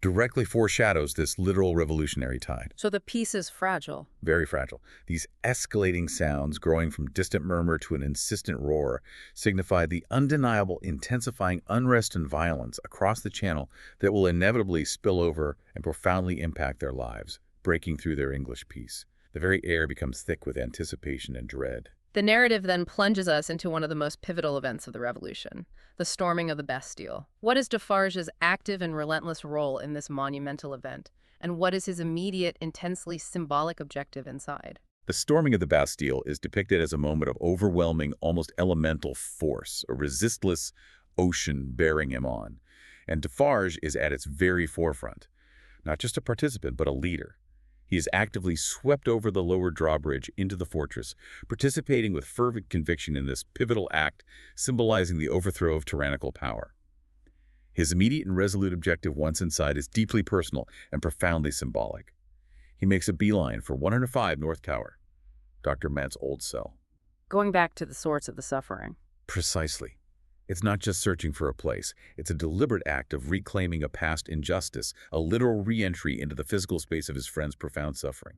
[SPEAKER 2] directly foreshadows this literal revolutionary tide.
[SPEAKER 1] So the peace is fragile.
[SPEAKER 2] Very fragile. These escalating sounds, growing from distant murmur to an insistent roar, signify the undeniable intensifying unrest and violence across the channel that will inevitably spill over and profoundly impact their lives, breaking through their English peace. The very air becomes thick with anticipation and dread.
[SPEAKER 1] The narrative then plunges us into one of the most pivotal events of the Revolution, the storming of the Bastille. What is Defarge's active and relentless role in this monumental event, and what is his immediate, intensely symbolic objective inside?
[SPEAKER 2] The storming of the Bastille is depicted as a moment of overwhelming, almost elemental force, a resistless ocean bearing him on. And Defarge is at its very forefront, not just a participant, but a leader. He is actively swept over the lower drawbridge into the fortress, participating with fervent conviction in this pivotal act, symbolizing the overthrow of tyrannical power. His immediate and resolute objective once inside is deeply personal and profoundly symbolic. He makes a beeline for 105 North Tower, Dr. Manette's old cell.
[SPEAKER 1] Going back to the source of the suffering.
[SPEAKER 2] Precisely. It's not just searching for a place. It's a deliberate act of reclaiming a past injustice, a literal re-entry into the physical space of his friend's profound suffering.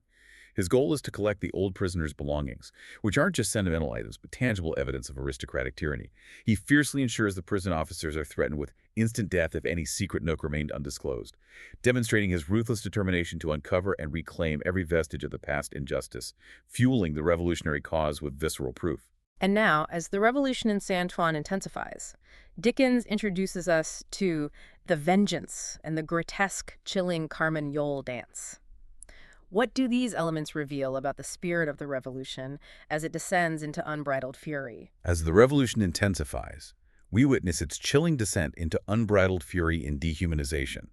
[SPEAKER 2] His goal is to collect the old prisoner's belongings, which aren't just sentimental items, but tangible evidence of aristocratic tyranny. He fiercely ensures the prison officers are threatened with instant death if any secret nook remained undisclosed, demonstrating his ruthless determination to uncover and reclaim every vestige of the past injustice, fueling the revolutionary cause with visceral proof.
[SPEAKER 1] And now, as the revolution in Saint Antoine intensifies, Dickens introduces us to The vengeance and the grotesque, chilling Carmagnole dance. What do these elements reveal about the spirit of the revolution as it descends into unbridled fury?
[SPEAKER 3] As the revolution intensifies, we witness its chilling descent into unbridled fury and dehumanization.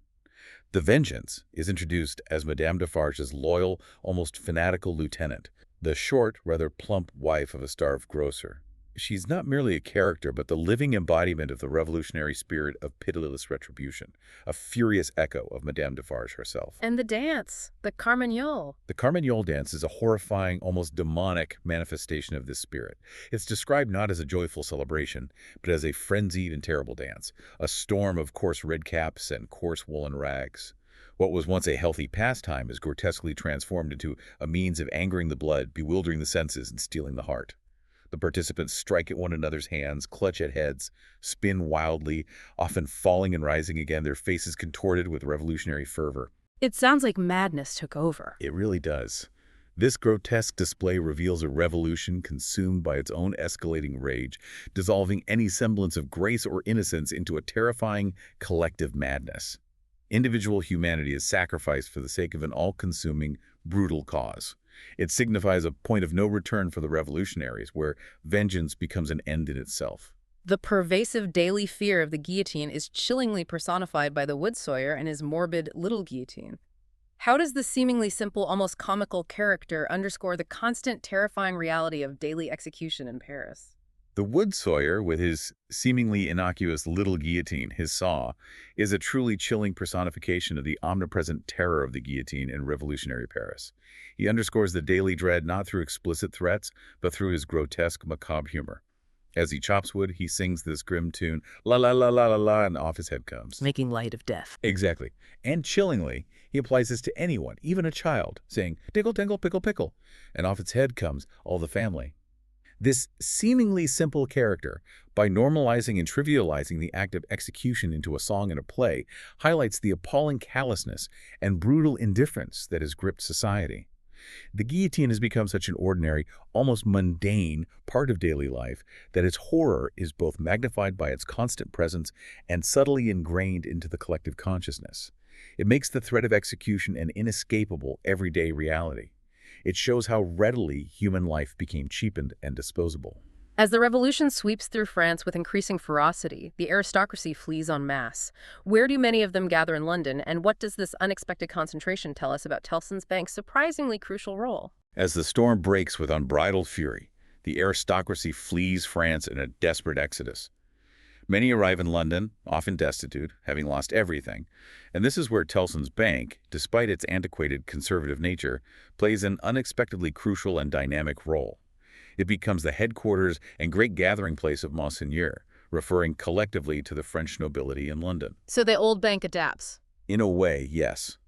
[SPEAKER 3] The Vengeance is introduced as Madame Defarge's loyal, almost fanatical lieutenant, the short, rather plump wife of a starved grocer. She's not merely a character, but the living embodiment of the revolutionary spirit of pitiless retribution, a furious echo of Madame Defarge herself.
[SPEAKER 1] And the dance, the Carmagnole.
[SPEAKER 3] The Carmagnole dance is a horrifying, almost demonic manifestation of this spirit. It's described not as a joyful celebration, but as a frenzied and terrible dance, a storm of coarse red caps and coarse woolen rags. What was once a healthy pastime is grotesquely transformed into a means of angering the blood, bewildering the senses, and stealing the heart. The participants strike at one another's hands, clutch at heads, spin wildly, often falling and rising again, their faces contorted with revolutionary fervor.
[SPEAKER 1] It sounds like madness took over.
[SPEAKER 3] It really does. This grotesque display reveals a revolution consumed by its own escalating rage, dissolving any semblance of grace or innocence into a terrifying collective madness. Individual humanity is sacrificed for the sake of an all-consuming, brutal cause. It signifies a point of no return for the revolutionaries, where vengeance becomes an end in itself.
[SPEAKER 1] The pervasive daily fear of the guillotine is chillingly personified by the wood sawyer and his morbid little guillotine. How does the seemingly simple, almost comical character underscore the constant terrifying reality of daily execution in Paris?
[SPEAKER 3] The wood sawyer, with his seemingly innocuous little guillotine, his saw, is a truly chilling personification of the omnipresent terror of the guillotine in revolutionary Paris. He underscores the daily dread not through explicit threats, but through his grotesque, macabre humor. As he chops wood, he sings this grim tune, la la la la la la, and off his head comes.
[SPEAKER 1] Making light of death.
[SPEAKER 3] Exactly. And chillingly, he applies this to anyone, even a child, saying, tickle, tinkle, pickle, pickle, and off its head comes all the family. This seemingly simple character, by normalizing and trivializing the act of execution into a song and a play, highlights the appalling callousness and brutal indifference that has gripped society. The guillotine has become such an ordinary, almost mundane part of daily life that its horror is both magnified by its constant presence and subtly ingrained into the collective consciousness. It makes the threat of execution an inescapable, everyday reality. It shows how readily human life became cheapened and disposable.
[SPEAKER 1] As the revolution sweeps through France with increasing ferocity, the aristocracy flees en masse. Where do many of them gather in London, and what does this unexpected concentration tell us about Tellson's bank's surprisingly crucial role?
[SPEAKER 3] As the storm breaks with unbridled fury, the aristocracy flees France in a desperate exodus. Many arrive in London, often destitute, having lost everything, and this is where Tellson's bank, despite its antiquated conservative nature, plays an unexpectedly crucial and dynamic role. It becomes the headquarters and great gathering place of Monseigneur, referring collectively to the French nobility in London.
[SPEAKER 1] So the old bank adapts.
[SPEAKER 3] In a way, yes.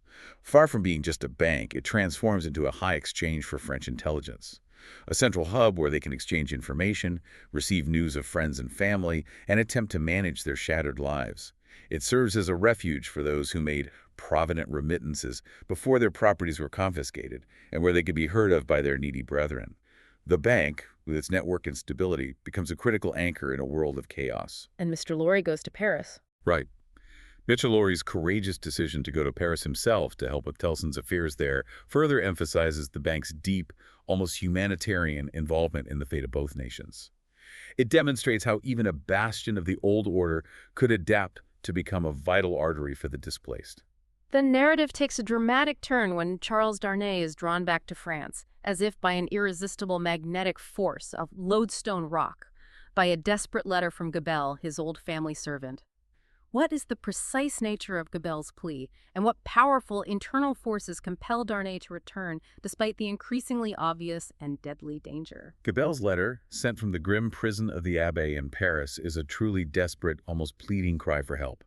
[SPEAKER 3] Far from being just a bank, it transforms into a high exchange for French intelligence. A central hub where they can exchange information, receive news of friends and family, and attempt to manage their shattered lives. It serves as a refuge for those who made provident remittances before their properties were confiscated, and where they could be heard of by their needy brethren. The bank, with its network and stability, becomes a critical anchor in a world of chaos.
[SPEAKER 1] And Mr. Lorry goes to Paris.
[SPEAKER 3] Right. Mr. Lorry's courageous decision to go to Paris himself to help with Tellson's affairs there further emphasizes the bank's deep, almost humanitarian involvement in the fate of both nations. It demonstrates how even a bastion of the old order could adapt to become a vital artery for the displaced.
[SPEAKER 1] The narrative takes a dramatic turn when Charles Darnay is drawn back to France, as if by an irresistible magnetic force of lodestone rock, by a desperate letter from Gabelle, his old family servant. What is the precise nature of Gabelle's plea, and what powerful internal forces compel Darnay to return despite the increasingly obvious and deadly danger?
[SPEAKER 3] Gabelle's letter, sent from the grim prison of the Abbaye in Paris, is a truly desperate, almost pleading cry for help.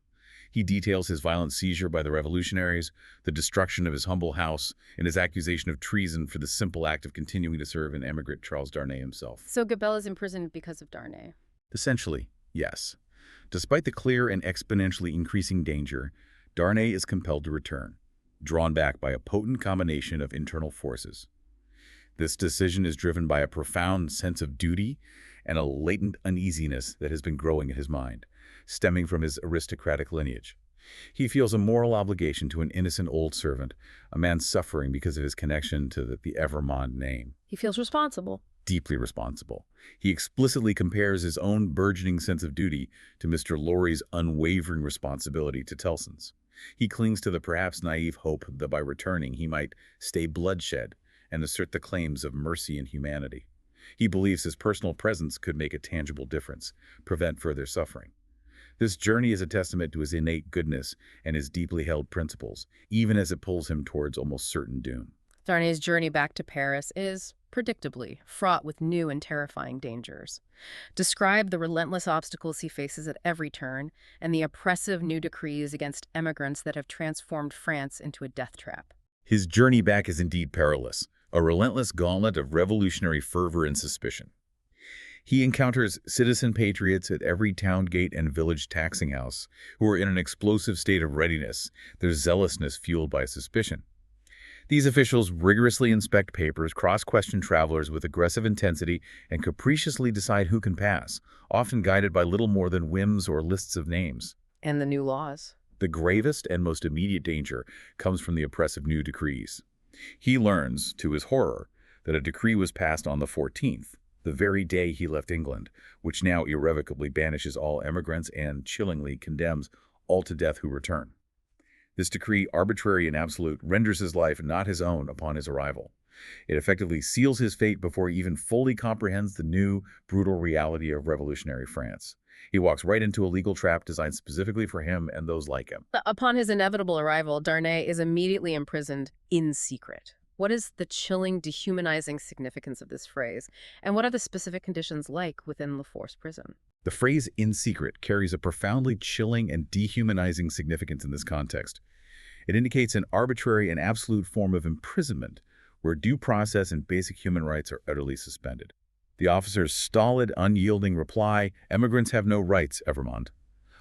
[SPEAKER 3] He details his violent seizure by the revolutionaries, the destruction of his humble house, and his accusation of treason for the simple act of continuing to serve an emigrant Charles Darnay himself.
[SPEAKER 1] So Gabelle is imprisoned because of Darnay?
[SPEAKER 3] Essentially, yes. Despite the clear and exponentially increasing danger, Darnay is compelled to return, drawn back by a potent combination of internal forces. This decision is driven by a profound sense of duty and a latent uneasiness that has been growing in his mind, stemming from his aristocratic lineage.
[SPEAKER 2] He feels a moral obligation to an innocent old servant, a man suffering because of his connection to the Evermond name.
[SPEAKER 1] He feels responsible.
[SPEAKER 2] Deeply responsible. He explicitly compares his own burgeoning sense of duty to Mr. Lorry's unwavering responsibility to Tellson's. He clings to the perhaps naive hope that by returning he might stay bloodshed and assert the claims of mercy and humanity. He believes his personal presence could make a tangible difference, prevent further suffering. This journey is a testament to his innate goodness and his deeply held principles, even as it pulls him towards almost certain doom.
[SPEAKER 1] Darnay's journey back to Paris is, predictably, fraught with new and terrifying dangers. Describe the relentless obstacles he faces at every turn and the oppressive new decrees against emigrants that have transformed France into a death trap.
[SPEAKER 2] His journey back is indeed perilous, a relentless gauntlet of revolutionary fervor and suspicion. He encounters citizen patriots at every town gate and village taxing house who are in an explosive state of readiness, their zealousness fueled by suspicion. These officials rigorously inspect papers, cross-question travelers with aggressive intensity, and capriciously decide who can pass, often guided by little more than whims or lists of names.
[SPEAKER 1] And the new laws.
[SPEAKER 2] The gravest and most immediate danger comes from the oppressive new decrees. He learns, to his horror, that a decree was passed on the 14th, the very day he left England, which now irrevocably banishes all emigrants and, chillingly, condemns all to death who return. This decree, arbitrary and absolute, renders his life not his own upon his arrival. It effectively seals his fate before he even fully comprehends the new, brutal reality of revolutionary France. He walks right into a legal trap designed specifically for him and those like him.
[SPEAKER 1] Upon his inevitable arrival, Darnay is immediately imprisoned in secret. What is the chilling, dehumanizing significance of this phrase, and what are the specific conditions like within La Force prison?
[SPEAKER 2] The phrase "in secret" carries a profoundly chilling and dehumanizing significance in this context. It indicates an arbitrary and absolute form of imprisonment, where due process and basic human rights are utterly suspended. The officer's stolid, unyielding reply, "Emigrants have no rights, Evermond,"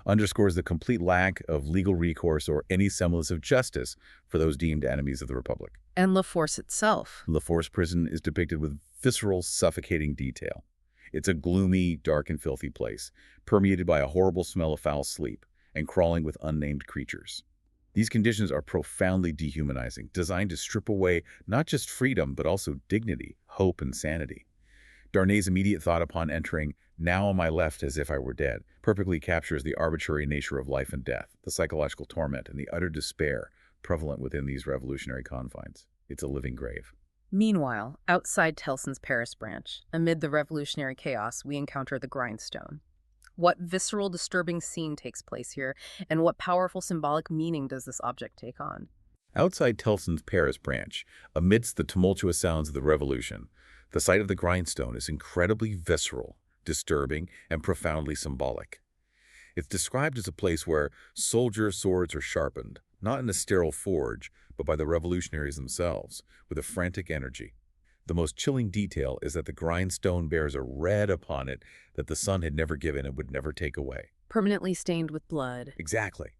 [SPEAKER 2] underscores the complete lack of legal recourse or any semblance of justice for those deemed enemies of the Republic.
[SPEAKER 1] And La Force itself.
[SPEAKER 2] La Force prison is depicted with visceral, suffocating detail. It's a gloomy, dark, and filthy place, permeated by a horrible smell of foul sleep and crawling with unnamed creatures. These conditions are profoundly dehumanizing, designed to strip away not just freedom, but also dignity, hope, and sanity. Darnay's immediate thought upon entering, "Now am I left as if I were dead," perfectly captures the arbitrary nature of life and death, the psychological torment, and the utter despair prevalent within these revolutionary confines. It's a living grave.
[SPEAKER 1] Meanwhile, outside Tellson's Paris branch, amid the revolutionary chaos, we encounter the grindstone. What visceral, disturbing scene takes place here, and what powerful symbolic meaning does this object take on?
[SPEAKER 2] Outside Tellson's Paris branch, amidst the tumultuous sounds of the revolution, the sight of the grindstone is incredibly visceral, disturbing, and profoundly symbolic. It's described as a place where soldiers' swords are sharpened, not in a sterile forge, but by the revolutionaries themselves, with a frantic energy. The most chilling detail is that the grindstone bears a red upon it that the sun had never given and would never take away.
[SPEAKER 1] Permanently stained with blood.
[SPEAKER 2] Exactly.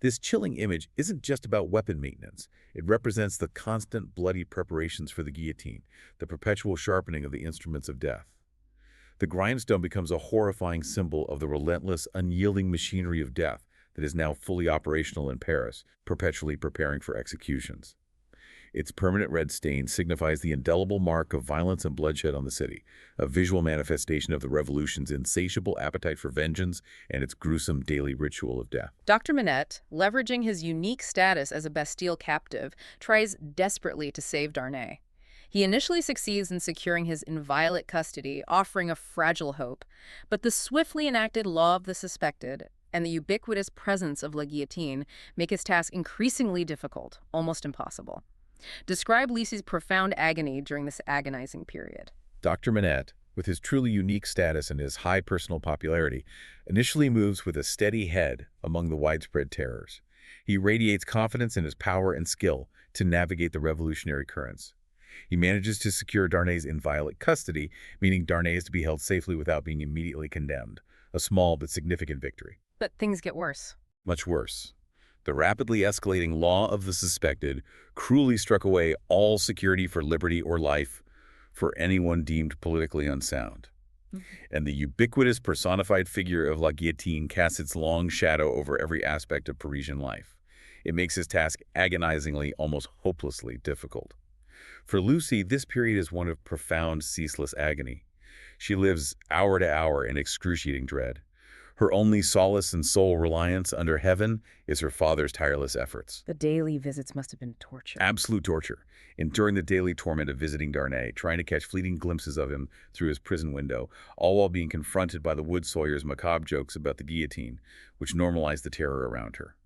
[SPEAKER 2] This chilling image isn't just about weapon maintenance. It represents the constant bloody preparations for the guillotine, the perpetual sharpening of the instruments of death. The grindstone becomes a horrifying symbol of the relentless, unyielding machinery of death that is now fully operational in Paris, perpetually preparing for executions. Its permanent red stain signifies the indelible mark of violence and bloodshed on the city, a visual manifestation of the revolution's insatiable appetite for vengeance and its gruesome daily ritual of death.
[SPEAKER 1] Dr. Manette, leveraging his unique status as a Bastille captive, tries desperately to save Darnay. He initially succeeds in securing his inviolate custody, offering a fragile hope, but the swiftly enacted law of the suspected and the ubiquitous presence of La Guillotine make his task increasingly difficult, almost impossible. Describe Lisi's profound agony during this agonizing period.
[SPEAKER 2] Dr. Manette, with his truly unique status and his high personal popularity, initially moves with a steady head among the widespread terrors. He radiates confidence in his power and skill to navigate the revolutionary currents. He manages to secure Darnay's inviolate custody, meaning Darnay is to be held safely without being immediately condemned, a small but significant victory.
[SPEAKER 1] But things get worse.
[SPEAKER 2] Much worse. The rapidly escalating law of the suspected cruelly struck away all security for liberty or life for anyone deemed politically unsound.
[SPEAKER 1] Mhm.
[SPEAKER 3] And the ubiquitous personified figure of La Guillotine casts its long shadow over every aspect of Parisian life. It makes his task agonizingly, almost hopelessly difficult. For Lucy, this period is one of profound, ceaseless agony. She lives hour to hour in excruciating dread. Her only solace and sole reliance under heaven is her father's tireless efforts.
[SPEAKER 1] The daily visits must have been torture.
[SPEAKER 3] Absolute torture, enduring the daily torment of visiting Darnay, trying to catch fleeting glimpses of him through his prison window, all while being confronted by the wood sawyer's macabre jokes about the guillotine, which normalized the terror around her.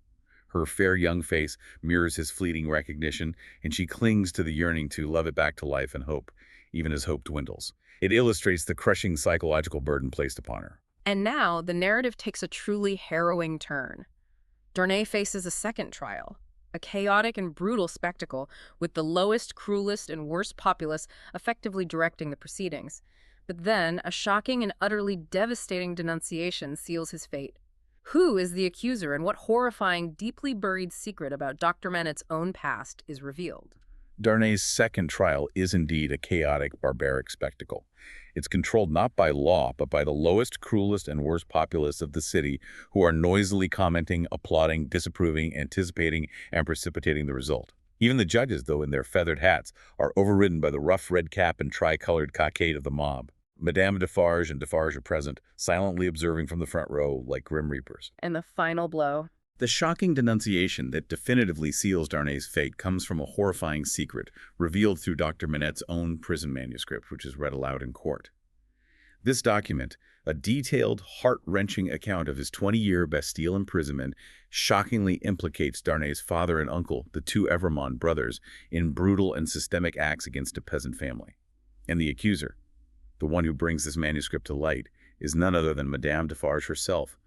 [SPEAKER 3] Her fair young face mirrors his fleeting recognition, and she clings to the yearning to love it back to life and hope, even as hope dwindles. It illustrates the crushing psychological burden placed upon her.
[SPEAKER 1] And now, the narrative takes a truly harrowing turn. Darnay faces a second trial, a chaotic and brutal spectacle with the lowest, cruelest, and worst populace effectively directing the proceedings. But then, a shocking and utterly devastating denunciation seals his fate. Who is the accuser, and what horrifying, deeply buried secret about Dr. Manet's own past is revealed?
[SPEAKER 3] Darnay's second trial is indeed a chaotic, barbaric spectacle. It's controlled not by law, but by the lowest, cruelest, and worst populace of the city, who are noisily commenting, applauding, disapproving, anticipating, and precipitating the result. Even the judges, though in their feathered hats, are overridden by the rough red cap and tricolored cockade of the mob. Madame Defarge and Defarge are present, silently observing from the front row like grim reapers.
[SPEAKER 1] And the final blow.
[SPEAKER 3] The shocking denunciation that definitively seals Darnay's fate comes from a horrifying secret revealed through Dr. Manet's own prison manuscript, which is read aloud in court. This document, a detailed, heart-wrenching account of his 20-year Bastille imprisonment, shockingly implicates Darnay's father and uncle, the two Evremond brothers, in brutal and systemic acts against a peasant family. And the accuser, the one who brings this manuscript to light, is none other than Madame Defarge herself,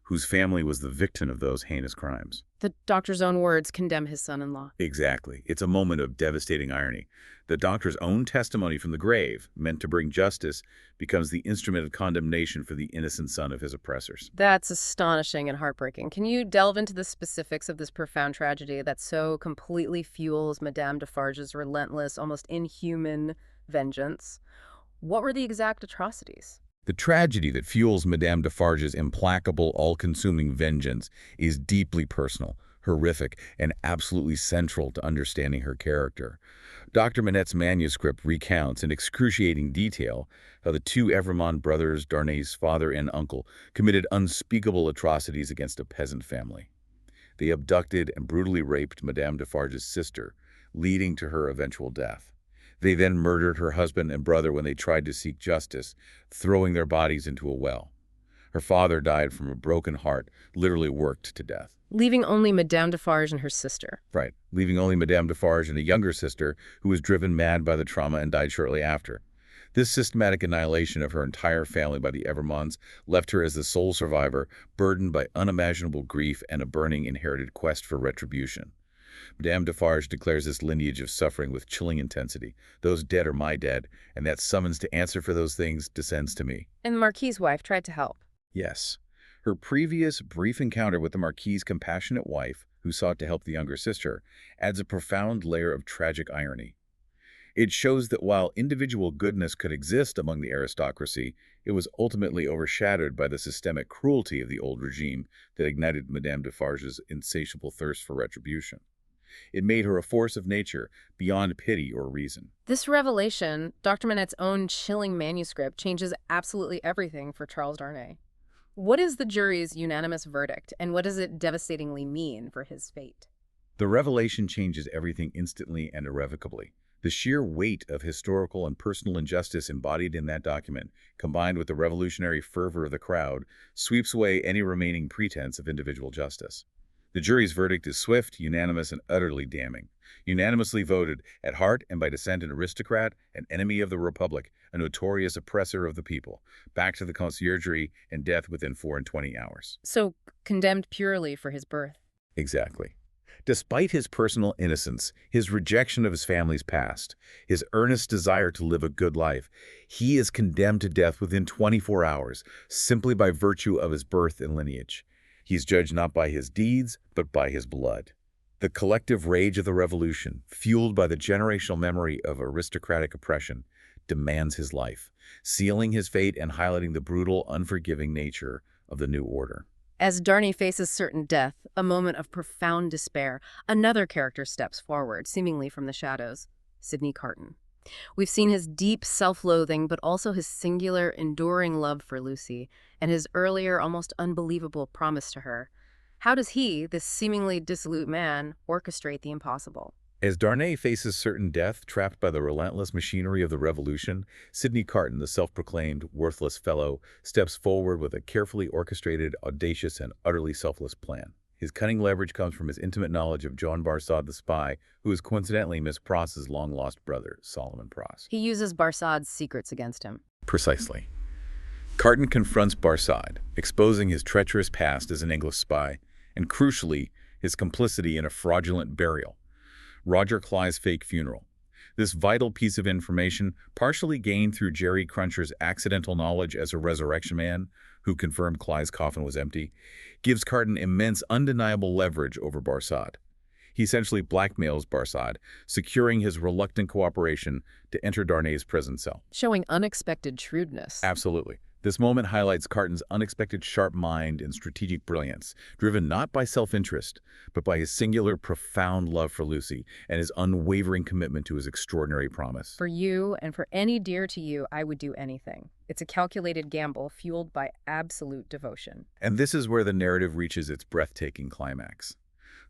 [SPEAKER 3] whose family was the victim of those heinous crimes.
[SPEAKER 1] The doctor's own words condemn his son-in-law.
[SPEAKER 3] Exactly. It's a moment of devastating irony. The doctor's own testimony from the grave, meant to bring justice, becomes the instrument of condemnation for the innocent son of his oppressors.
[SPEAKER 1] That's astonishing and heartbreaking. Can you delve into the specifics of this profound tragedy that so completely fuels Madame Defarge's relentless, almost inhuman vengeance? What were the exact atrocities?
[SPEAKER 3] The tragedy that fuels Madame Defarge's implacable, all-consuming vengeance is deeply personal, horrific, and absolutely central to understanding her character. Dr. Manet's manuscript recounts in excruciating detail how the two Evremond brothers, Darnay's father and uncle, committed unspeakable atrocities against a peasant family. They abducted and brutally raped Madame Defarge's sister, leading to her eventual death. They then murdered her husband and brother when they tried to seek justice, throwing their bodies into a well. Her father died from a broken heart, literally worked to death.
[SPEAKER 1] Leaving only Madame Defarge and her sister.
[SPEAKER 3] Right, leaving only Madame Defarge and a younger sister who was driven mad by the trauma and died shortly after. This systematic annihilation of her entire family by the Evremonds left her as the sole survivor, burdened by unimaginable grief and a burning inherited quest for retribution. Madame Defarge declares this lineage of suffering with chilling intensity. Those dead are my dead, and that summons to answer for those things descends to me.
[SPEAKER 1] And the Marquis's wife tried to help.
[SPEAKER 3] Yes. Her previous brief encounter with the Marquis's compassionate wife, who sought to help the younger sister, adds a profound layer of tragic irony. It shows that while individual goodness could exist among the aristocracy, it was ultimately overshadowed by the systemic cruelty of the old regime that ignited Madame Defarge's insatiable thirst for retribution. It made her a force of nature, beyond pity or reason.
[SPEAKER 1] This revelation, Dr. Manet's own chilling manuscript, changes absolutely everything for Charles Darnay. What is the jury's unanimous verdict, and what does it devastatingly mean for his fate?
[SPEAKER 3] The revelation changes everything instantly and irrevocably. The sheer weight of historical and personal injustice embodied in that document, combined with the revolutionary fervor of the crowd, sweeps away any remaining pretense of individual justice. The jury's verdict is swift, unanimous, and utterly damning. Unanimously voted, at heart and by descent an aristocrat, an enemy of the Republic, a notorious oppressor of the people, back to the conciergerie and death within 24 hours.
[SPEAKER 1] So, condemned purely for his birth.
[SPEAKER 3] Exactly. Despite his personal innocence, his rejection of his family's past, his earnest desire to live a good life, he is condemned to death within 24 hours, simply by virtue of his birth and lineage. He is judged not by his deeds, but by his blood. The collective rage of the revolution, fueled by the generational memory of aristocratic oppression, demands his life, sealing his fate and highlighting the brutal, unforgiving nature of the new order.
[SPEAKER 1] As Darnay faces certain death, a moment of profound despair, another character steps forward, seemingly from the shadows, Sidney Carton. We've seen his deep self-loathing, but also his singular, enduring love for Lucy, and his earlier, almost unbelievable promise to her. How does he, this seemingly dissolute man, orchestrate the impossible?
[SPEAKER 3] As Darnay faces certain death, trapped by the relentless machinery of the revolution, Sidney Carton, the self-proclaimed worthless fellow, steps forward with a carefully orchestrated, audacious, and utterly selfless plan. His cunning leverage comes from his intimate knowledge of John Barsad the spy, who is coincidentally Miss Pross's long-lost brother, Solomon Pross.
[SPEAKER 1] He uses Barsad's secrets against him.
[SPEAKER 3] Precisely. Carton confronts Barsad, exposing his treacherous past as an English spy, and crucially, his complicity in a fraudulent burial, Roger Cly's fake funeral. This vital piece of information, partially gained through Jerry Cruncher's accidental knowledge as a resurrection man, who confirmed Cly's coffin was empty, gives Carton immense undeniable leverage over Barsad. He essentially blackmails Barsad, securing his reluctant cooperation to enter Darnay's prison cell.
[SPEAKER 1] Showing unexpected shrewdness.
[SPEAKER 3] Absolutely. This moment highlights Carton's unexpected sharp mind and strategic brilliance, driven not by self-interest, but by his singular, profound love for Lucy and his unwavering commitment to his extraordinary promise.
[SPEAKER 1] For you and for any dear to you, I would do anything. It's a calculated gamble fueled by absolute devotion.
[SPEAKER 3] And this is where the narrative reaches its breathtaking climax.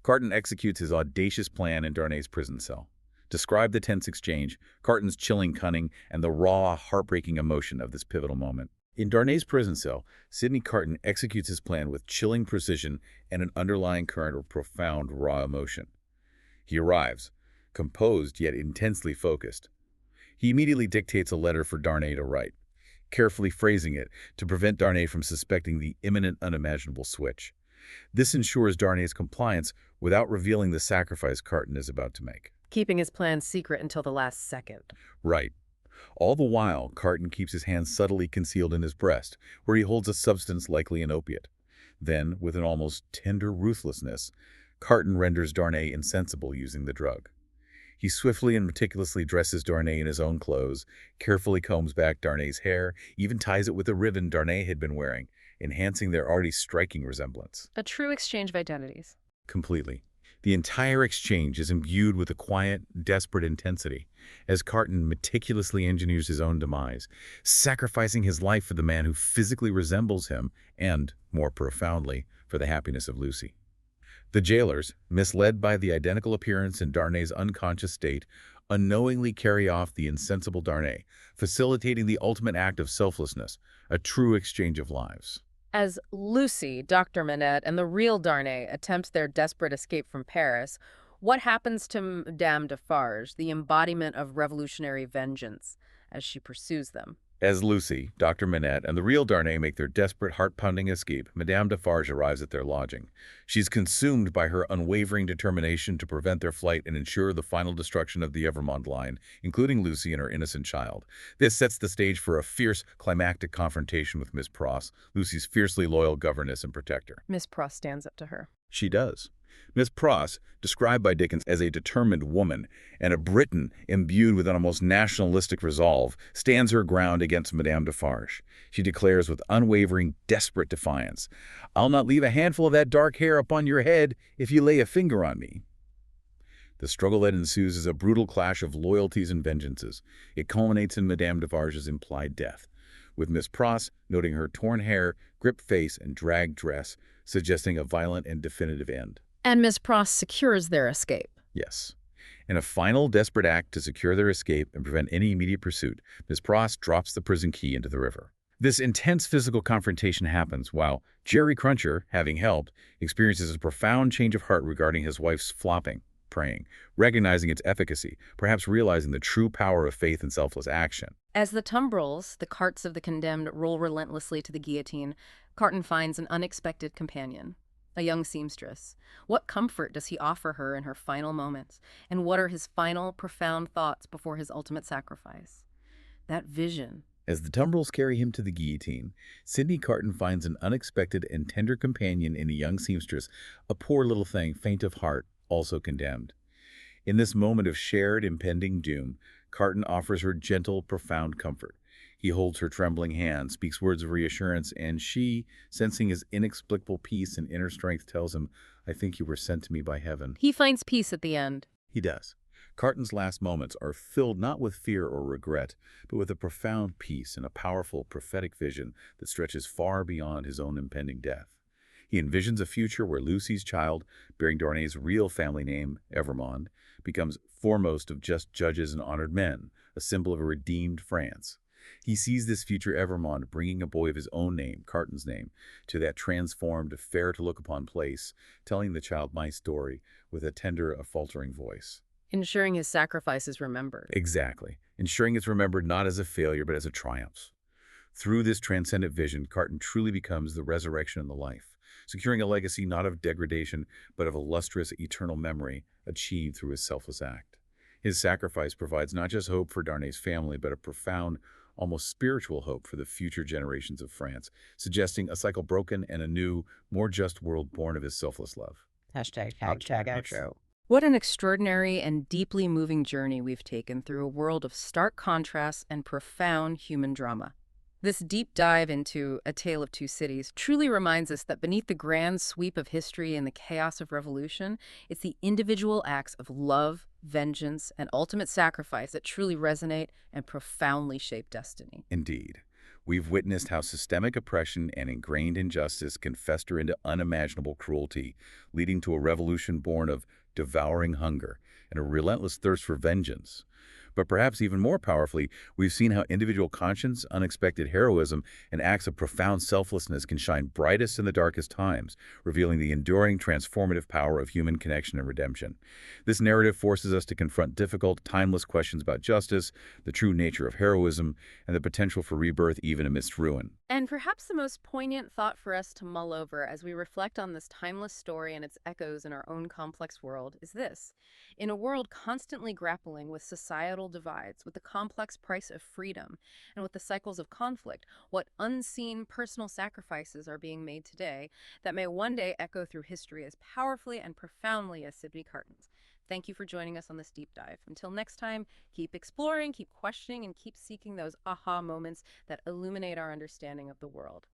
[SPEAKER 3] Carton executes his audacious plan in Darnay's prison cell. Describe the tense exchange, Carton's chilling cunning, and the raw, heartbreaking emotion of this pivotal moment. In Darnay's prison cell, Sidney Carton executes his plan with chilling precision and an underlying current of profound, raw emotion. He arrives, composed yet intensely focused. He immediately dictates a letter for Darnay to write, carefully phrasing it to prevent Darnay from suspecting the imminent unimaginable switch. This ensures Darnay's compliance without revealing the sacrifice Carton is about to make.
[SPEAKER 1] Keeping his plan secret until the last second.
[SPEAKER 3] Right. All the while, Carton keeps his hand subtly concealed in his breast, where he holds a substance likely an opiate. Then, with an almost tender ruthlessness, Carton renders Darnay insensible using the drug. He swiftly and meticulously dresses Darnay in his own clothes, carefully combs back Darnay's hair, even ties it with a ribbon Darnay had been wearing, enhancing their already striking resemblance.
[SPEAKER 1] A true exchange of identities.
[SPEAKER 3] Completely. The entire exchange is imbued with a quiet, desperate intensity, as Carton meticulously engineers his own demise, sacrificing his life for the man who physically resembles him and, more profoundly, for the happiness of Lucy. The jailers, misled by the identical appearance in Darnay's unconscious state, unknowingly carry off the insensible Darnay, facilitating the ultimate act of selflessness, a true exchange of lives.
[SPEAKER 1] As Lucy, Dr. Manette, and the real Darnay attempt their desperate escape from Paris, what happens to Madame Defarge, the embodiment of revolutionary vengeance, as she pursues them?
[SPEAKER 3] As Lucy, Dr. Manette, and the real Darnay make their desperate, heart-pounding escape, Madame Defarge arrives at their lodging. She's consumed by her unwavering determination to prevent their flight and ensure the final destruction of the Evermond line, including Lucy and her innocent child. This sets the stage for a fierce, climactic confrontation with Miss Pross, Lucy's fiercely loyal governess and protector.
[SPEAKER 1] Miss Pross stands up to her.
[SPEAKER 3] She does. Miss Pross, described by Dickens as a determined woman and a Briton imbued with an almost nationalistic resolve, stands her ground against Madame Defarge. She declares with unwavering, desperate defiance, "I'll not leave a handful of that dark hair upon your head if you lay a finger on me." The struggle that ensues is a brutal clash of loyalties and vengeances. It culminates in Madame Defarge's implied death, with Miss Pross noting her torn hair, gripped face, and dragged dress, suggesting a violent and definitive end.
[SPEAKER 1] And Miss Pross secures their escape.
[SPEAKER 3] Yes. In a final desperate act to secure their escape and prevent any immediate pursuit, Miss Pross drops the prison key into the river. This intense physical confrontation happens while Jerry Cruncher, having helped, experiences a profound change of heart regarding his wife's flopping, praying, recognizing its efficacy, perhaps realizing the true power of faith and selfless action.
[SPEAKER 1] As the tumbrils, the carts of the condemned, roll relentlessly to the guillotine, Carton finds an unexpected companion. A young seamstress. What comfort does he offer her in her final moments? And what are his final, profound thoughts before his ultimate sacrifice? That vision.
[SPEAKER 3] As the tumbrils carry him to the guillotine, Sidney Carton finds an unexpected and tender companion in a young seamstress, a poor little thing, faint of heart, also condemned. In this moment of shared impending doom, Carton offers her gentle, profound comfort. He holds her trembling hand, speaks words of reassurance, and she, sensing his inexplicable peace and inner strength, tells him, "I think you were sent to me by heaven."
[SPEAKER 1] He finds peace at the end.
[SPEAKER 3] He does. Carton's last moments are filled not with fear or regret, but with a profound peace and a powerful prophetic vision that stretches far beyond his own impending death. He envisions a future where Lucy's child, bearing Darnay's real family name, Evermond, becomes foremost of just judges and honored men, a symbol of a redeemed France. He sees this future Evermond bringing a boy of his own name, Carton's name, to that transformed, fair-to-look-upon place, telling the child my story with a tender, a faltering voice.
[SPEAKER 1] Ensuring his sacrifice is remembered.
[SPEAKER 3] Exactly. Ensuring it's remembered not as a failure, but as a triumph. Through this transcendent vision, Carton truly becomes the resurrection and the life, securing a legacy not of degradation, but of illustrious eternal memory achieved through his selfless act. His sacrifice provides not just hope for Darnay's family, but a profound, almost spiritual hope for the future generations of France, suggesting a cycle broken and a new, more just world born of his selfless love.
[SPEAKER 1] Hashtag outro. What an extraordinary and deeply moving journey we've taken through a world of stark contrasts and profound human drama. This deep dive into A Tale of Two Cities truly reminds us that beneath the grand sweep of history and the chaos of revolution, it's the individual acts of love, vengeance, and ultimate sacrifice that truly resonate and profoundly shape destiny.
[SPEAKER 3] Indeed. We've witnessed how systemic oppression and ingrained injustice can fester into unimaginable cruelty, leading to a revolution born of devouring hunger and a relentless thirst for vengeance. But perhaps even more powerfully, we've seen how individual conscience, unexpected heroism, and acts of profound selflessness can shine brightest in the darkest times, revealing the enduring, transformative power of human connection and redemption. This narrative forces us to confront difficult, timeless questions about justice, the true nature of heroism, and the potential for rebirth even amidst ruin.
[SPEAKER 1] And perhaps the most poignant thought for us to mull over as we reflect on this timeless story and its echoes in our own complex world is this. In a world constantly grappling with societal divides, with the complex price of freedom, and with the cycles of conflict, what unseen personal sacrifices are being made today that may one day echo through history as powerfully and profoundly as Sydney Carton's. Thank you for joining us on this deep dive. Until next time, keep exploring, keep questioning, and keep seeking those aha moments that illuminate our understanding of the world.